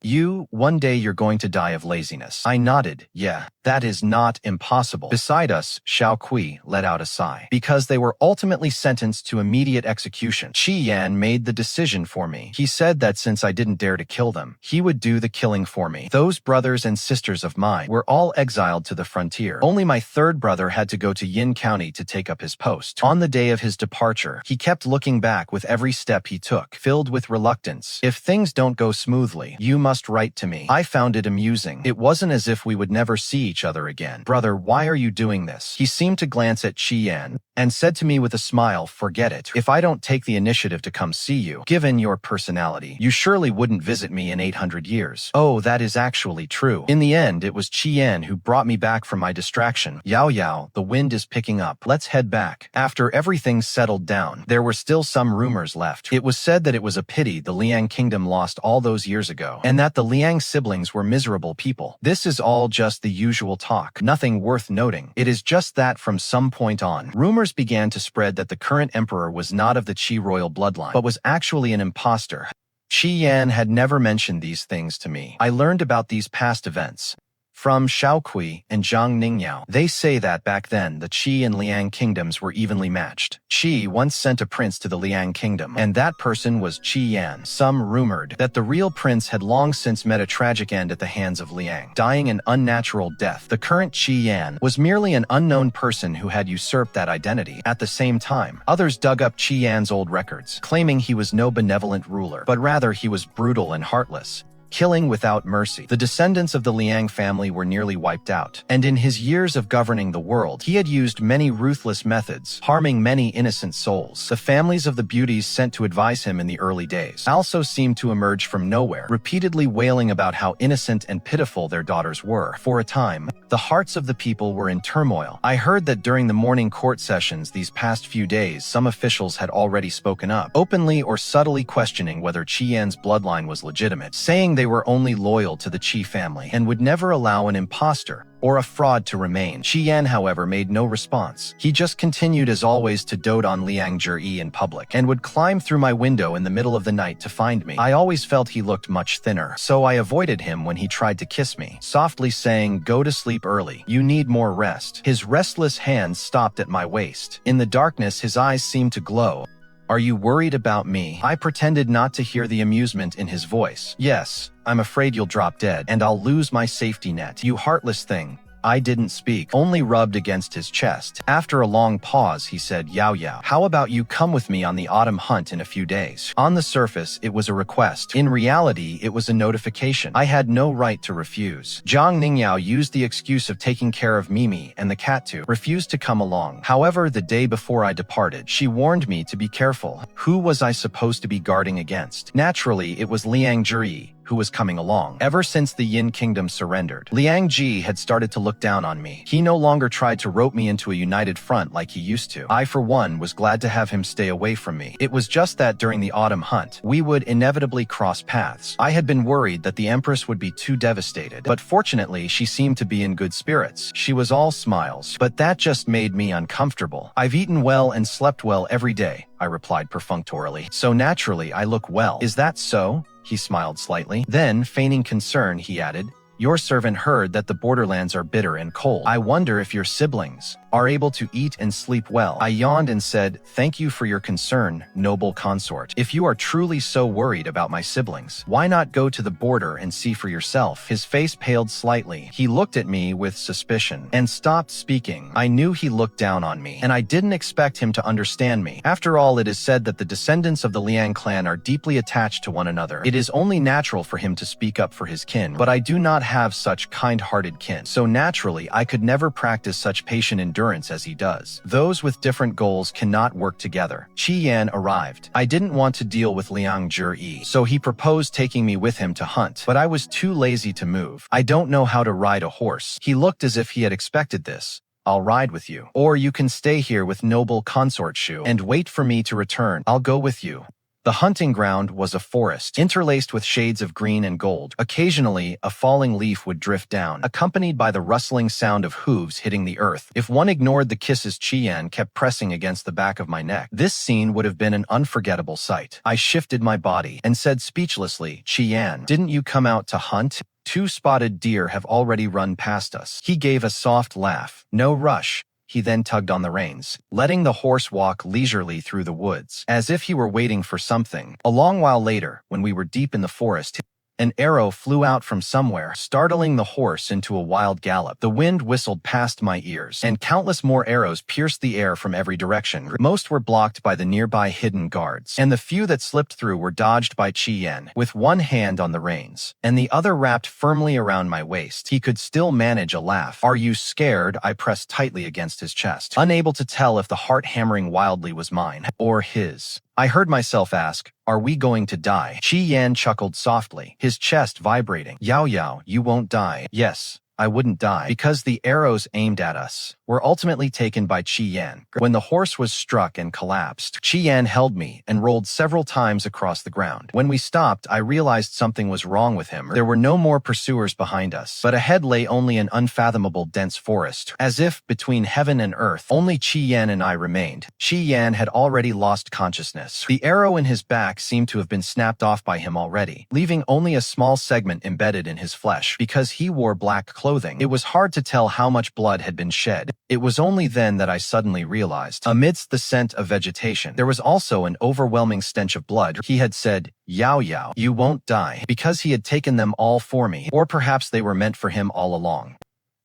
One day you're going to die of laziness. I nodded. Yeah, that is not impossible. Beside us, Xiao Kui let out a sigh. Because they were ultimately sentenced to immediate execution. Qi Yan made the decision for me. He said that since I didn't dare to kill them, he would do the killing for me. Those brothers and sisters of mine were all exiled to the frontier. Only my third brother had to go to Yin County to take up his post. On the day of his departure, he kept looking back with every step he took, filled with reluctance. If things don't go smoothly, you must write to me. I found it amusing. It wasn't as if we would never see each other again. Brother, why are you doing this? He seemed to glance at Qi Yan and said to me with a smile, forget it. If I don't take the initiative to come see you, given your personality, you surely wouldn't visit me in 800 years. Oh, that is actually true. In the end, it was Qi Yan who brought me back from my distraction. Yao Yao, the wind is picking up. Let's head back. After everything settled down, there were still some rumors left. It was said that it was a pity the Liang Kingdom lost all those years ago, and that the Liang siblings were miserable people. This is all just the usual talk, nothing worth noting. It is just that from some point on, rumors began to spread that the current emperor was not of the Qi royal bloodline, but was actually an imposter. Qi Yan had never mentioned these things to me. I learned about these past events from Xiao Kui and Zhang Ningyao. They say that back then the Qi and Liang kingdoms were evenly matched. Qi once sent a prince to the Liang kingdom, and that person was Qi Yan. Some rumored that the real prince had long since met a tragic end at the hands of Liang, dying an unnatural death. The current Qi Yan was merely an unknown person who had usurped that identity. At the same time, others dug up Qi Yan's old records, claiming he was no benevolent ruler, but rather he was brutal and heartless, killing without mercy. The descendants of the Liang family were nearly wiped out, and in his years of governing the world, he had used many ruthless methods, harming many innocent souls. The families of the beauties sent to advise him in the early days also seemed to emerge from nowhere, repeatedly wailing about how innocent and pitiful their daughters were. For a time, the hearts of the people were in turmoil. I heard that during the morning court sessions these past few days, some officials had already spoken up, openly or subtly questioning whether Qi Yan's bloodline was legitimate, saying they were only loyal to the Qi family and would never allow an impostor or a fraud to remain. Qi Yan, however, made no response. He just continued as always to dote on Liang Zhi in public and would climb through my window in the middle of the night to find me. I always felt he looked much thinner, so I avoided him when he tried to kiss me, softly saying, "Go to sleep early. You need more rest." His restless hands stopped at my waist. In the darkness, his eyes seemed to glow. "Are you worried about me?" I pretended not to hear the amusement in his voice. "Yes, I'm afraid you'll drop dead, and I'll lose my safety net. You heartless thing." I didn't speak, only rubbed against his chest. After a long pause, he said, "Yao Yao, how about you come with me on the autumn hunt in a few days?" On the surface, it was a request. In reality, it was a notification. I had no right to refuse. Zhang Ningyao used the excuse of taking care of Mimi and the cat to refuse to come along. However, the day before I departed, she warned me to be careful. Who was I supposed to be guarding against? Naturally, it was Liang Zhi, who was coming along. Ever since the Yin Kingdom surrendered, Liang Ji had started to look down on me. He no longer tried to rope me into a united front like he used to. I, for one, was glad to have him stay away from me. It was just that during the autumn hunt, we would inevitably cross paths. I had been worried that the Empress would be too devastated, but fortunately, she seemed to be in good spirits. She was all smiles, but that just made me uncomfortable. "I've eaten well and slept well every day," I replied perfunctorily. "So naturally, I look well." "Is that so?" He smiled slightly. Then, feigning concern, he added, "Your servant heard that the borderlands are bitter and cold. I wonder if your siblings are able to eat and sleep well." I yawned and said, "Thank you for your concern, Noble Consort. If you are truly so worried about my siblings, why not go to the border and see for yourself?" His face paled slightly. He looked at me with suspicion and stopped speaking. I knew he looked down on me, and I didn't expect him to understand me. After all, it is said that the descendants of the Liang clan are deeply attached to one another. It is only natural for him to speak up for his kin, but I do not have such kind-hearted kin, so naturally I could never practice such patient endurance as he does. Those with different goals cannot work together. Qi Yan arrived. I didn't want to deal with Liang Zhi, so he proposed taking me with him to hunt, but I was too lazy to move. "I don't know how to ride a horse." He looked as if he had expected this. "I'll ride with you. Or you can stay here with Noble Consort Shu and wait for me to return. I'll go with you." The hunting ground was a forest, interlaced with shades of green and gold. Occasionally, a falling leaf would drift down, accompanied by the rustling sound of hooves hitting the earth. If one ignored the kisses Qian kept pressing against the back of my neck, this scene would have been an unforgettable sight. I shifted my body and said speechlessly, "Qian, didn't you come out to hunt? 2 spotted deer have already run past us." He gave a soft laugh. "No rush." He then tugged on the reins, letting the horse walk leisurely through the woods, as if he were waiting for something. A long while later, when we were deep in the forest, an arrow flew out from somewhere, startling the horse into a wild gallop. The wind whistled past my ears, and countless more arrows pierced the air from every direction. Most were blocked by the nearby hidden guards, and the few that slipped through were dodged by Qian. With one hand on the reins, and the other wrapped firmly around my waist, he could still manage a laugh. "Are you scared?" I pressed tightly against his chest, unable to tell if the heart hammering wildly was mine or his. I heard myself ask, "Are we going to die?" Qian chuckled softly, his chest vibrating. "Yao Yao, you won't die." Yes, I wouldn't die, because the arrows aimed at us were ultimately taken by Qian. When the horse was struck and collapsed, Qian held me and rolled several times across the ground. When we stopped, I realized something was wrong with him. There were no more pursuers behind us, but ahead lay only an unfathomable dense forest. As if, between heaven and earth, only Qian and I remained. Qian had already lost consciousness. The arrow in his back seemed to have been snapped off by him already, leaving only a small segment embedded in his flesh. Because he wore black clothing, it was hard to tell how much blood had been shed. It was only then that I suddenly realized, amidst the scent of vegetation, there was also an overwhelming stench of blood. He had said, "Yao Yao, you won't die," because he had taken them all for me, or perhaps they were meant for him all along.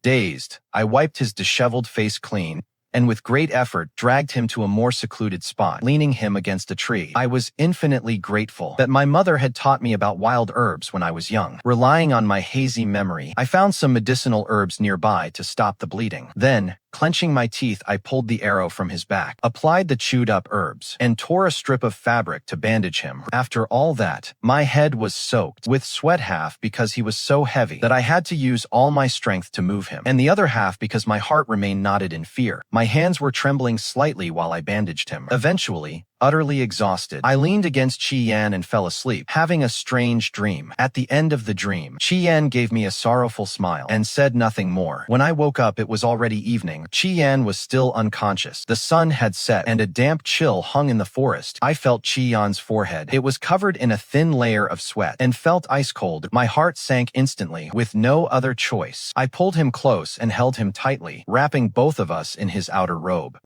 Dazed, I wiped his disheveled face clean, and with great effort dragged him to a more secluded spot, leaning him against a tree. I was infinitely grateful that my mother had taught me about wild herbs when I was young. Relying on my hazy memory, I found some medicinal herbs nearby to stop the bleeding. Then, clenching my teeth, I pulled the arrow from his back, applied the chewed-up herbs, and tore a strip of fabric to bandage him. After all that, my head was soaked with sweat, half because he was so heavy that I had to use all my strength to move him, and the other half because my heart remained knotted in fear. My hands were trembling slightly while I bandaged him. Eventually, utterly exhausted, I leaned against Qian and fell asleep, having a strange dream. At the end of the dream, Qian gave me a sorrowful smile and said nothing more. When I woke up, it was already evening. Qian was still unconscious. The sun had set, and a damp chill hung in the forest. I felt Qian's forehead. It was covered in a thin layer of sweat, and felt ice cold. My heart sank instantly. With no other choice, I pulled him close and held him tightly, wrapping both of us in his outer robe,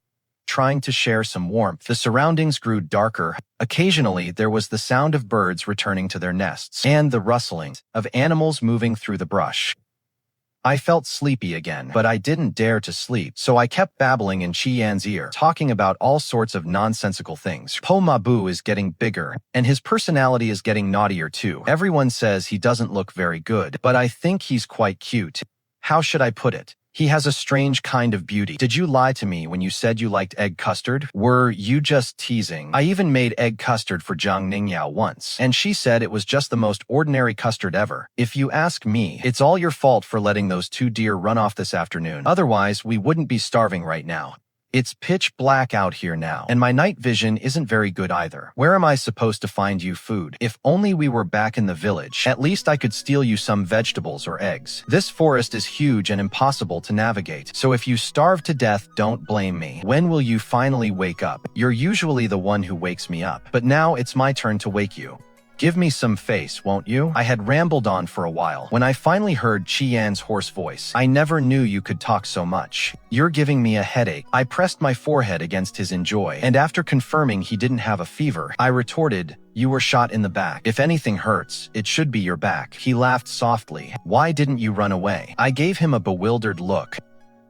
trying to share some warmth. The surroundings grew darker. Occasionally, there was the sound of birds returning to their nests, and the rustling of animals moving through the brush. I felt sleepy again, but I didn't dare to sleep, so I kept babbling in Qian's ear, talking about all sorts of nonsensical things. Po Mabu is getting bigger, and his personality is getting naughtier too. Everyone says he doesn't look very good, but I think he's quite cute. How should I put it? He has a strange kind of beauty. Did you lie to me when you said you liked egg custard? Were you just teasing? I even made egg custard for Zhang Ningyao once, and she said it was just the most ordinary custard ever. If you ask me, it's all your fault for letting those 2 deer run off this afternoon. Otherwise, we wouldn't be starving right now. It's pitch black out here now, and my night vision isn't very good either. Where am I supposed to find you food? If only we were back in the village. At least I could steal you some vegetables or eggs. This forest is huge and impossible to navigate, so if you starve to death, don't blame me. When will you finally wake up? You're usually the one who wakes me up, but now it's my turn to wake you. Give me some face, won't you? I had rambled on for a while when I finally heard Qian's hoarse voice. I never knew you could talk so much. You're giving me a headache. I pressed my forehead against his enjoy, and after confirming he didn't have a fever, I retorted, "You were shot in the back. If anything hurts, it should be your back." He laughed softly. "Why didn't you run away?" I gave him a bewildered look.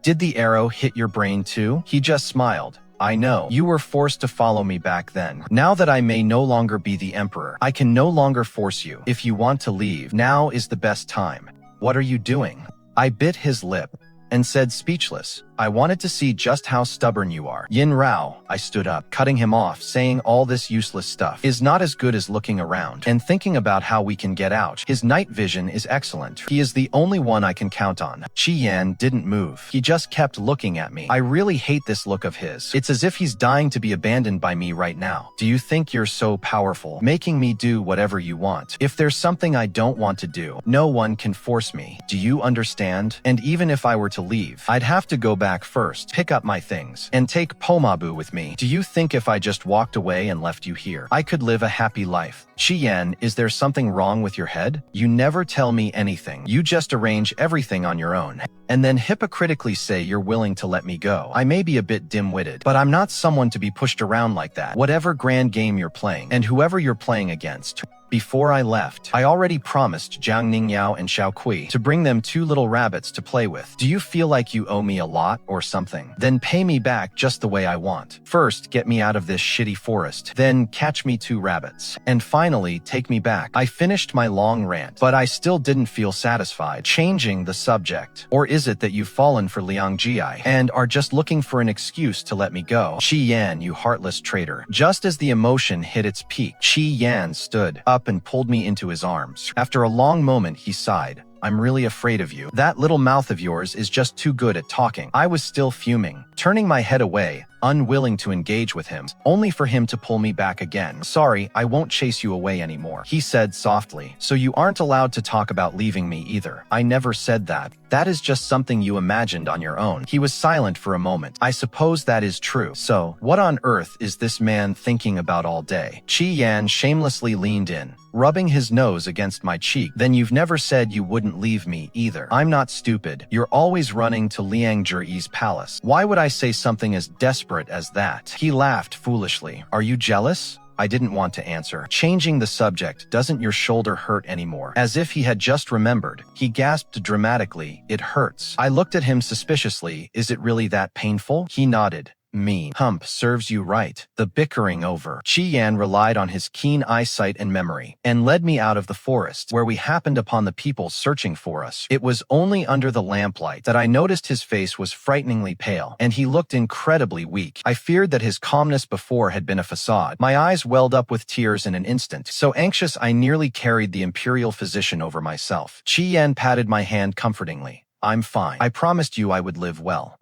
"Did the arrow hit your brain too?" He just smiled. "I know. You were forced to follow me back then. Now that I may no longer be the emperor, I can no longer force you. If you want to leave, now is the best time." "What are you doing?" I bit his lip and said speechless, I wanted to see just how stubborn you are. Yin Rao, I stood up, cutting him off, saying all this useless stuff is not as good as looking around and thinking about how we can get out. His night vision is excellent. He is the only one I can count on. Qi Yan didn't move. He just kept looking at me. I really hate this look of his. It's as if he's dying to be abandoned by me right now. Do you think you're so powerful, making me do whatever you want? If there's something I don't want to do, no one can force me. Do you understand? And even if I were to leave, I'd have to go back first, pick up my things, and take Pomabu with me. Do you think if I just walked away and left you here, I could live a happy life? Qi Yan, is there something wrong with your head? You never tell me anything. You just arrange everything on your own, and then hypocritically say you're willing to let me go. I may be a bit dim-witted, but I'm not someone to be pushed around like that. Whatever grand game you're playing, and whoever you're playing against. Before I left, I already promised Jiang Ningyao and Xiao Kui to bring them 2 little rabbits to play with. Do you feel like you owe me a lot or something? Then pay me back just the way I want. First, get me out of this shitty forest. Then catch me 2 rabbits. And finally, take me back. I finished my long rant, but I still didn't feel satisfied. Changing the subject. Or is it that you've fallen for Liang Jia and are just looking for an excuse to let me go? Qi Yan, you heartless traitor. Just as the emotion hit its peak, Qi Yan stood up and pulled me into his arms. After a long moment, he sighed. I'm really afraid of you. That little mouth of yours is just too good at talking. I was still fuming, turning my head away, unwilling to engage with him, only for him to pull me back again. Sorry, I won't chase you away anymore, he said softly. So you aren't allowed to talk about leaving me either. I never said that. That is just something you imagined on your own. He was silent for a moment. I suppose that is true. So, what on earth is this man thinking about all day? Qi Yan shamelessly leaned in, rubbing his nose against my cheek. Then you've never said you wouldn't leave me either. I'm not stupid. You're always running to Liang Zhiyi's palace. Why would I say something as desperate as that? He laughed foolishly. Are you jealous? I didn't want to answer. Changing the subject, doesn't your shoulder hurt anymore? As if he had just remembered, he gasped dramatically, it hurts. I looked at him suspiciously. Is it really that painful? He nodded. Mean. Hump serves you right. The bickering over. Qi Yan relied on his keen eyesight and memory, and led me out of the forest, where we happened upon the people searching for us. It was only under the lamplight that I noticed his face was frighteningly pale, and he looked incredibly weak. I feared that his calmness before had been a facade. My eyes welled up with tears in an instant, so anxious I nearly carried the imperial physician over myself. Qi Yan patted my hand comfortingly. I'm fine. I promised you I would live well.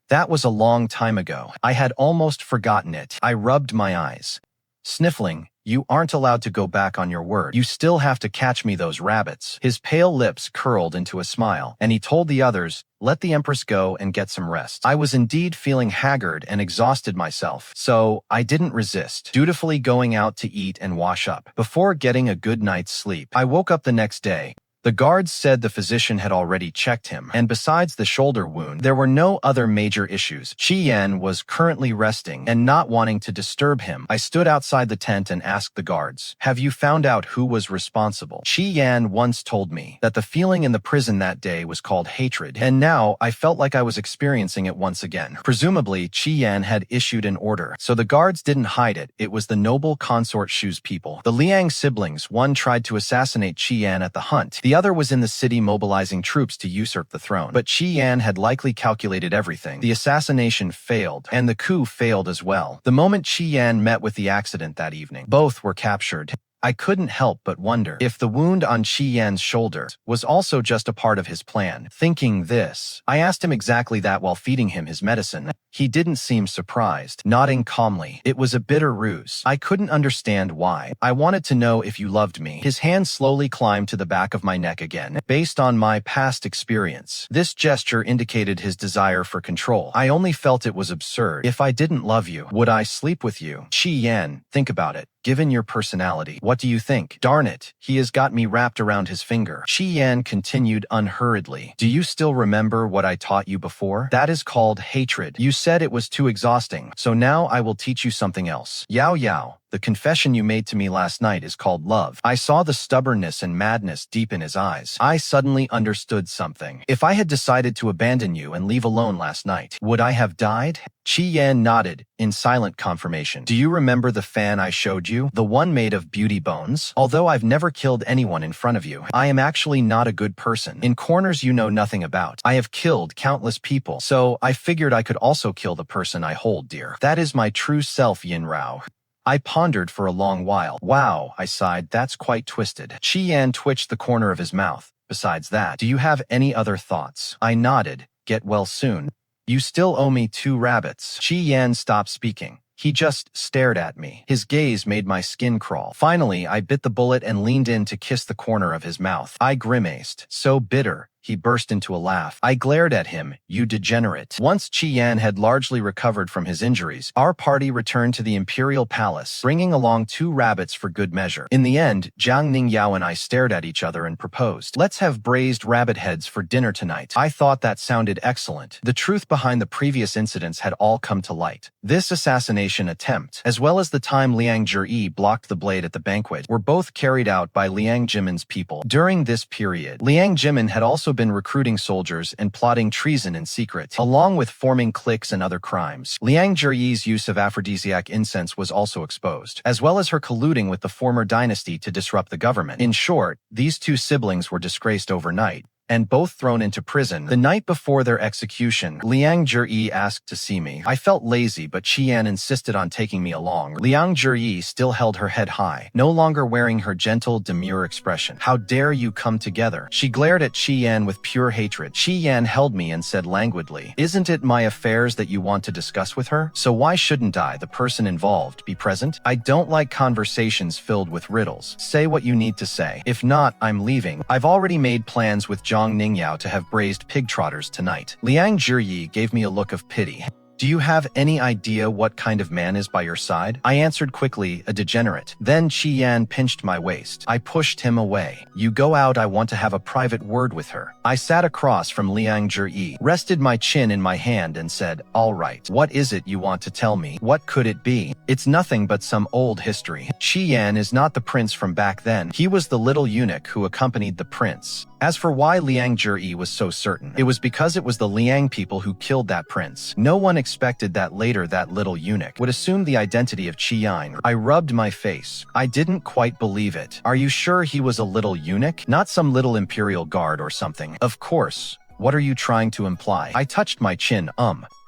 That was a long time ago. I had almost forgotten it. I rubbed my eyes. Sniffling, you aren't allowed to go back on your word. You still have to catch me those rabbits. His pale lips curled into a smile, and he told the others, let the Empress go and get some rest. I was indeed feeling haggard and exhausted myself, so I didn't resist, dutifully going out to eat and wash up. Before getting a good night's sleep, I woke up the next day. The guards said the physician had already checked him, and besides the shoulder wound, there were no other major issues. Qi Yan was currently resting and not wanting to disturb him. I stood outside the tent and asked the guards, have you found out who was responsible? Qi Yan once told me that the feeling in the prison that day was called hatred, and now I felt like I was experiencing it once again. Presumably, Qi Yan had issued an order, so the guards didn't hide it. It was the Noble Consort Shu's people. The Liang siblings, one tried to assassinate Qi Yan at the hunt. The other was in the city mobilizing troops to usurp the throne. But Qi Yan had likely calculated everything. The assassination failed, and the coup failed as well. The moment Qi Yan met with the accident that evening, both were captured. I couldn't help but wonder if the wound on Qi Yan's shoulder was also just a part of his plan. Thinking this, I asked him exactly that while feeding him his medicine. He didn't seem surprised, nodding calmly. It was a bitter ruse. I couldn't understand why. I wanted to know if you loved me. His hand slowly climbed to the back of my neck again. Based on my past experience, this gesture indicated his desire for control. I only felt it was absurd. If I didn't love you, would I sleep with you? Qi Yan, think about it. Given your personality, what do you think? Darn it, he has got me wrapped around his finger. Qi Yan continued unhurriedly. Do you still remember what I taught you before? That is called hatred. You said it was too exhausting, so now I will teach you something else. Yao Yao. The confession you made to me last night is called love. I saw the stubbornness and madness deep in his eyes. I suddenly understood something. If I had decided to abandon you and leave alone last night, would I have died? Qi Yan nodded, in silent confirmation. Do you remember the fan I showed you? The one made of beauty bones? Although I've never killed anyone in front of you, I am actually not a good person. In corners you know nothing about. I have killed countless people, so I figured I could also kill the person I hold dear. That is my true self, Yin Rao. I pondered for a long while. Wow, I sighed, that's quite twisted. Qi Yan twitched the corner of his mouth. Besides that, do you have any other thoughts? I nodded. Get well soon. You still owe me 2 rabbits. Qi Yan stopped speaking. He just stared at me. His gaze made my skin crawl. Finally, I bit the bullet and leaned in to kiss the corner of his mouth. I grimaced. So bitter. He burst into a laugh. I glared at him. You degenerate. Once Qi Yan had largely recovered from his injuries, our party returned to the imperial palace, bringing along 2 rabbits for good measure. In the end, Jiang Ningyao and I stared at each other and proposed, let's have braised rabbit heads for dinner tonight. I thought that sounded excellent. The truth behind the previous incidents had all come to light. This assassination attempt, as well as the time Liang Zhiyi blocked the blade at the banquet, were both carried out by Liang Jimin's people. During this period, Liang Jimin had also been recruiting soldiers and plotting treason in secret, along with forming cliques and other crimes. Liang Zhiyi's use of aphrodisiac incense was also exposed, as well as her colluding with the former dynasty to disrupt the government. In short, these 2 siblings were disgraced overnight, and both thrown into prison. The night before their execution, Liang Zhiyi asked to see me. I felt lazy, but Qi Yan insisted on taking me along. Liang Zhiyi still held her head high, no longer wearing her gentle, demure expression. How dare you come together? She glared at Qi Yan with pure hatred. Qi Yan held me and said languidly, isn't it my affairs that you want to discuss with her? So why shouldn't I, the person involved, be present? I don't like conversations filled with riddles. Say what you need to say. If not, I'm leaving. I've already made plans with Jiang Ningyao to have braised pig trotters tonight. Liang Zhiyi gave me a look of pity. Do you have any idea what kind of man is by your side? I answered quickly, a degenerate. Then Qi Yan pinched my waist. I pushed him away. You go out, I want to have a private word with her. I sat across from Liang Zhiyi, rested my chin in my hand and said, all right, what is it you want to tell me? What could it be? It's nothing but some old history. Qi Yan is not the prince from back then. He was the little eunuch who accompanied the prince. As for why Liang Zhiyi was so certain, it was because it was the Liang people who killed that prince. No one expected that later that little eunuch would assume the identity of Qi Yan. I rubbed my face. I didn't quite believe it. Are you sure he was a little eunuch? Not some little imperial guard or something? Of course. What are you trying to imply? I touched my chin.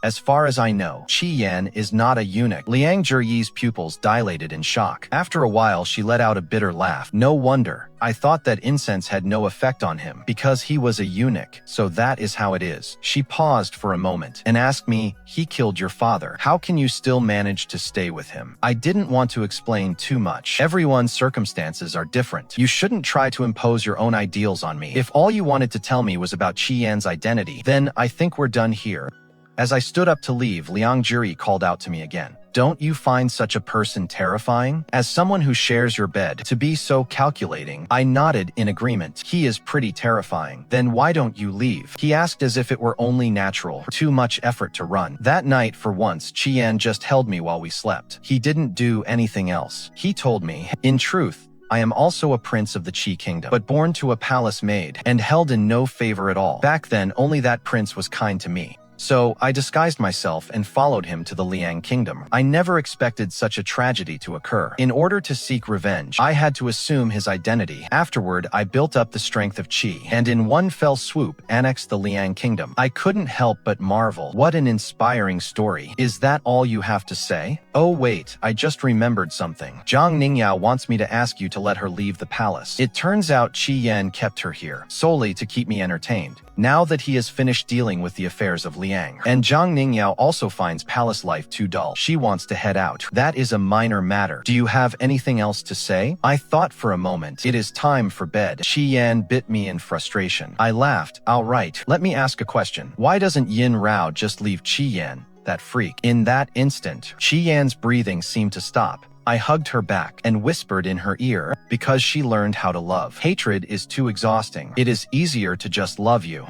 As far as I know, Qi Yan is not a eunuch. Liang Zhiyi's pupils dilated in shock. After a while, she let out a bitter laugh. No wonder. I thought that incense had no effect on him, because he was a eunuch. So that is how it is. She paused for a moment and asked me, he killed your father. How can you still manage to stay with him? I didn't want to explain too much. Everyone's circumstances are different. You shouldn't try to impose your own ideals on me. If all you wanted to tell me was about Qi Yan's identity, then I think we're done here. As I stood up to leave, Liang Zhiyi called out to me again. Don't you find such a person terrifying? As someone who shares your bed, to be so calculating? I nodded in agreement. He is pretty terrifying. Then why don't you leave? He asked as if it were only natural. Too much effort to run. That night, for once, Qi Yan just held me while we slept. He didn't do anything else. He told me, in truth, I am also a prince of the Qi Kingdom, but born to a palace maid, and held in no favor at all. Back then, only that prince was kind to me. So, I disguised myself and followed him to the Liang Kingdom. I never expected such a tragedy to occur. In order to seek revenge, I had to assume his identity. Afterward, I built up the strength of Qi, and in one fell swoop, annexed the Liang Kingdom. I couldn't help but marvel. What an inspiring story. Is that all you have to say? Oh wait, I just remembered something. Jiang Ningyao wants me to ask you to let her leave the palace. It turns out Qi Yan kept her here, solely to keep me entertained. Now that he has finished dealing with the affairs of Liang, and Jiang Ningyao also finds palace life too dull, she wants to head out. That is a minor matter. Do you have anything else to say? I thought for a moment. It is time for bed. Qi Yan bit me in frustration. I laughed. All right, let me ask a question. Why doesn't Yin Rao just leave Qi Yan, that freak? In that instant, Qi Yan's breathing seemed to stop. I hugged her back and whispered in her ear, because she learned how to love. Hatred is too exhausting. It is easier to just love you.